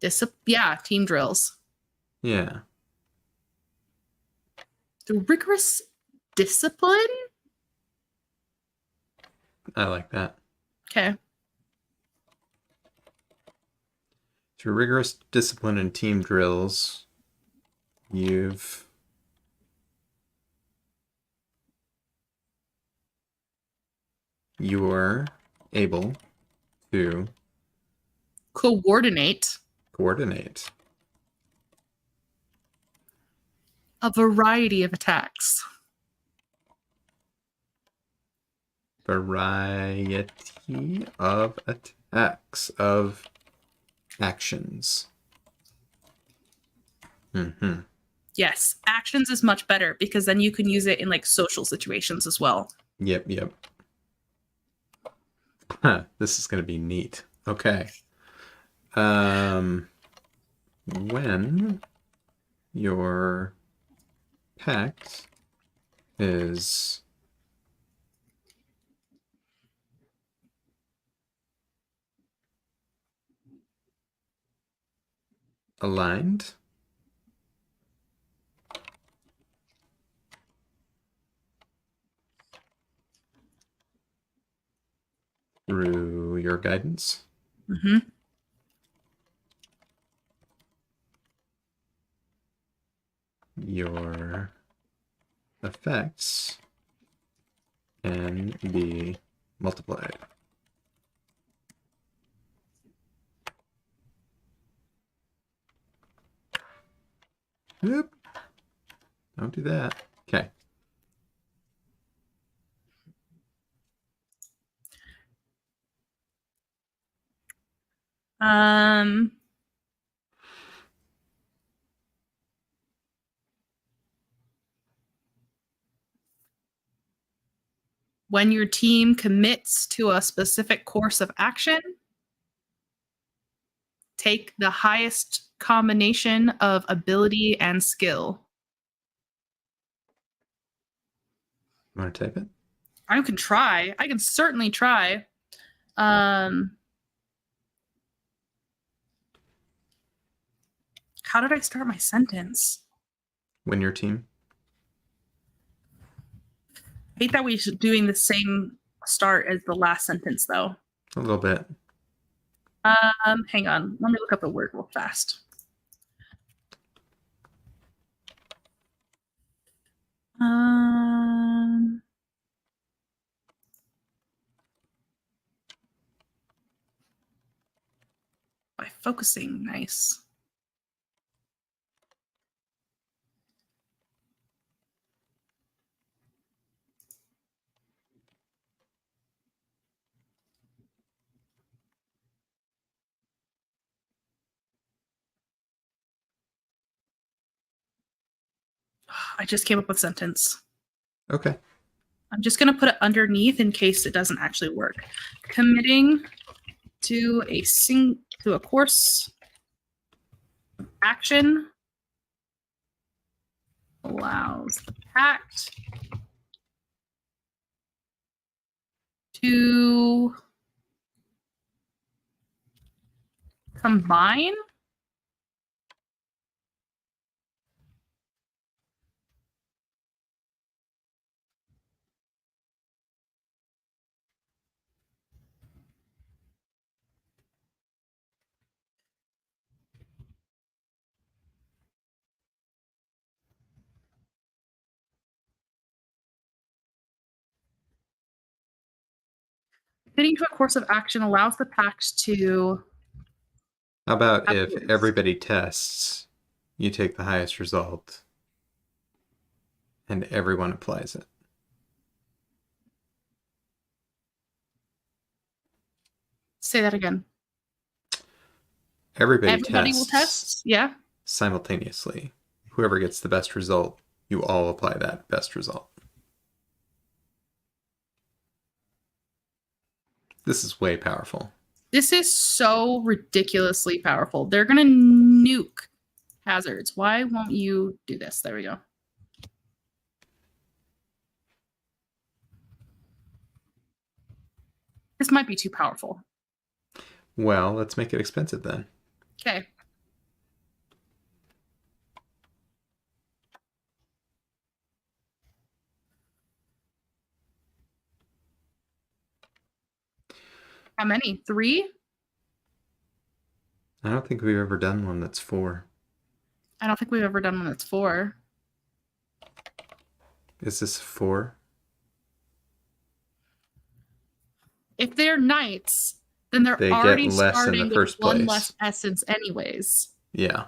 Team drills. Yeah. The rigorous discipline? I like that. Okay. Through rigorous discipline and team drills, you've you're able to Coordinate coordinate a variety of attacks. variety of attacks of actions. Mm-hmm. Yes, actions is much better because then you can use it in like social situations as well. Yep. Huh, this is going to be neat. Okay. When your pact is aligned through your guidance, Mm-hmm. your effects can be multiplied. Yep. Don't do that. Okay. Um, when your team commits to a specific course of action, take the highest combination of ability and skill. You want to type it? I can try. I can certainly try. How did I start my sentence? When your team. I hate that we're doing the same start as the last sentence, though. A little bit. Hang on. Let me look up a word real fast. By focusing, nice. I just came up with a sentence. Okay. I'm just going to put it underneath in case it doesn't actually work. Committing to a course action allows the pact to combine fitting to a course of action allows the pact to How about if Absolutely. everybody tests, you take the highest result and everyone applies it? Say that again. Everybody Everybody will tests test. Yeah. simultaneously. Whoever gets the best result, you all apply that best result. This is way powerful. This is so ridiculously powerful. They're going to nuke hazards. Why won't you do this? There we go. This might be too powerful. Well, let's make it expensive then. Okay. How many? 3? I don't think we've ever done one that's 4. I don't think we've ever done one that's 4. Is this 4? If they're knights, then they're They get already less in the starting with first one less place. essence anyways. Yeah.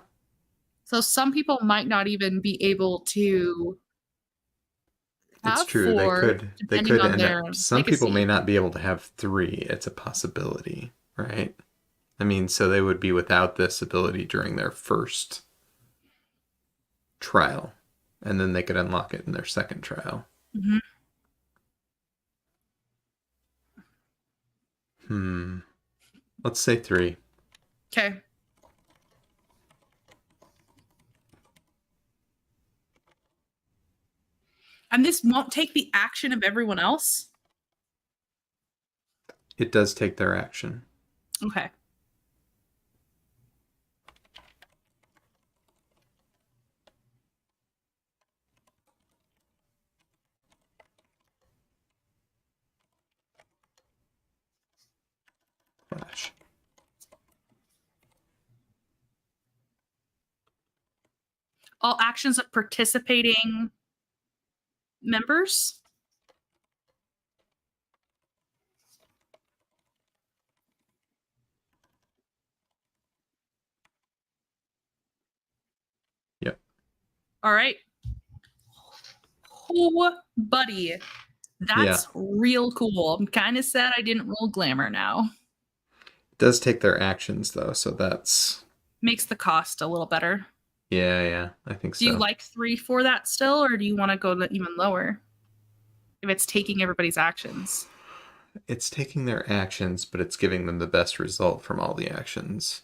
So some people might not even be able to It's have true. 4 They depending could on end their up, some people may legacy. not be able to have 3. It's a possibility, right? I mean, so they would be without this ability during their first trial, and then they could unlock it in their second trial. Mm-hmm. Let's say 3. Okay. And this won't take the action of everyone else? It does take their action. Okay. Flash. All actions of participating members? Yep. All right. Oh, buddy. Yeah. That's real cool. I'm kind of sad I didn't roll glamour now. It does take their actions though, so that's Makes the cost a little better. yeah, I think Do you so. like 3 for that still, or do you want to go even lower if it's taking everybody's actions? It's taking their actions, but it's giving them the best result from all the actions.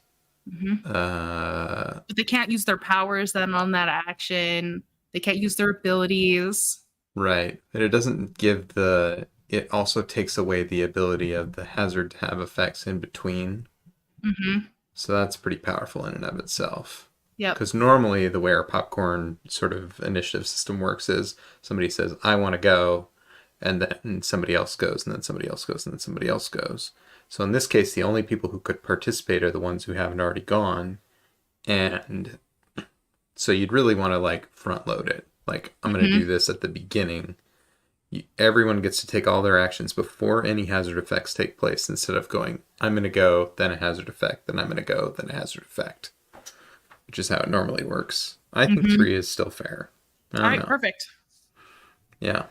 Mm-hmm. Uh, But they can't use their powers then on that action. They can't use their abilities. right. And it doesn't give the. It also takes away the ability of the hazard to have effects in between. Mm-hmm. So that's pretty powerful in and of itself. Yep. Because normally the way our popcorn sort of initiative system works is somebody says, I want to go, and then somebody else goes, and then somebody else goes, and then somebody else goes. So in this case, the only people who could participate are the ones who haven't already gone. And so you'd really want to like front load it. Like, I'm going to Mm-hmm. do this at the beginning. Everyone gets to take all their actions before any hazard effects take place instead of going, I'm going to go, then a hazard effect, then I'm going to go, then a hazard effect, which is how it normally works. I think Mm-hmm. 3 is still fair. I All don't right, know. perfect. Yeah.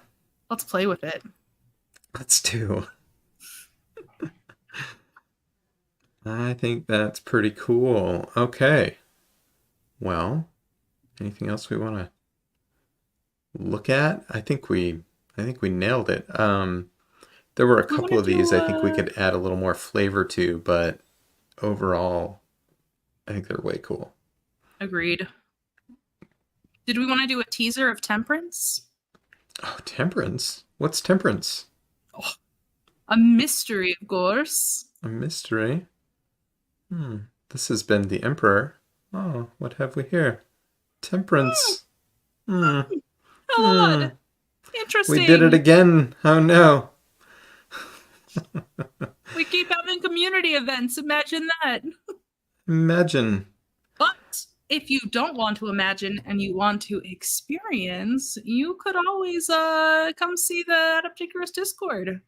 Let's play with it. Let's do. I think that's pretty cool. Okay. Well, anything else we want to look at? I think we nailed it. There were a We couple want of to do these I think we could add a little more flavor to, but overall, I think they're way cool. agreed. Did we want to do a teaser of Temperance? Oh, temperance. What's temperance? Oh, a mystery, of course. A mystery. This has been the Emperor. Oh, what have we here? Hmm, Temperance. Hmm. Hmm. odd. We did it Interesting. again. Oh no. We keep having community events. Imagine that. Imagine. But if you don't want to imagine and you want to experience, you could always come see the Adept Icarus Discord.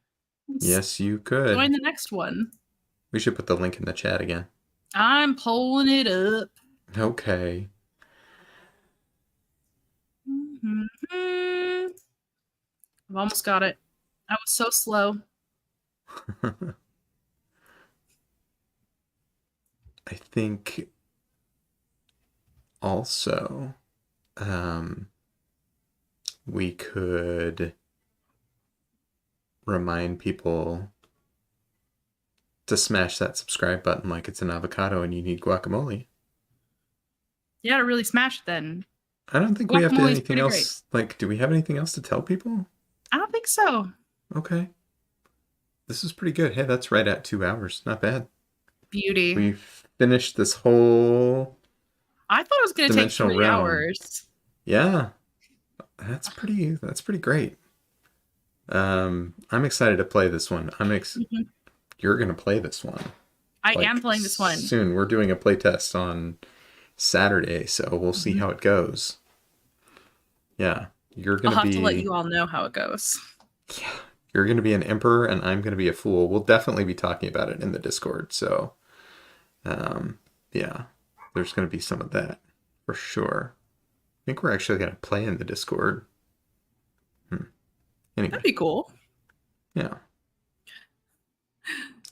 Yes, you Join could. the next one. We should put the link in the chat again. I'm pulling it up. Okay. Mhm. I've almost got it. I was so slow. I think also we could remind people to smash that subscribe button like it's an avocado and you need guacamole. You gotta really smash it then. I don't think we have to Guacamole's anything pretty great. else. Like, do we have anything else to tell people? I don't think so. Okay. This is pretty good. Hey, that's right at 2 hours. Not bad. Beauty. We finished this whole I thought it was gonna take dimensional 3 realm. hours. Yeah, that's pretty great. I'm excited to play this one. Mhm. You're gonna play this one. I am like playing this one. soon. We're doing a playtest on Saturday, so we'll see Mhm. how it goes. Yeah, you're I'll gonna have to let be you all know how it goes. yeah, you're gonna be an emperor, and I'm gonna be a fool. We'll definitely be talking about it in the Discord. So, um, yeah, there's gonna be some of that for sure. I think we're actually gonna play in the Discord. Hmm. That'd Anyway, be cool. yeah,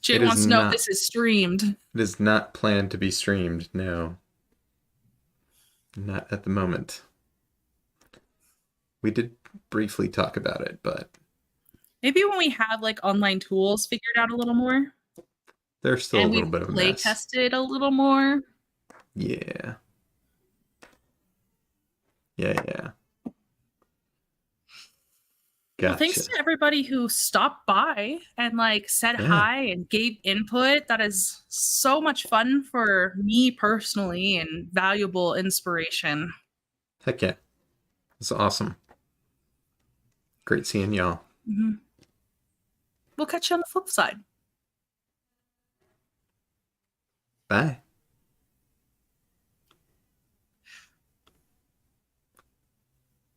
Jay it is wants to know if not. this is streamed. It is not planned to be streamed. No, not at the moment. We did briefly talk about it, but Maybe when we have like online tools figured out a little more there's still a and little we've bit of a play mess. tested a little more. Yeah. Yeah. Well, thanks Gotcha. to everybody who stopped by and like said Yeah. hi and gave input. That is so much fun for me personally and valuable inspiration. Heck yeah. It's awesome. Great seeing y'all. Mhm. We'll catch you on the flip side. Bye.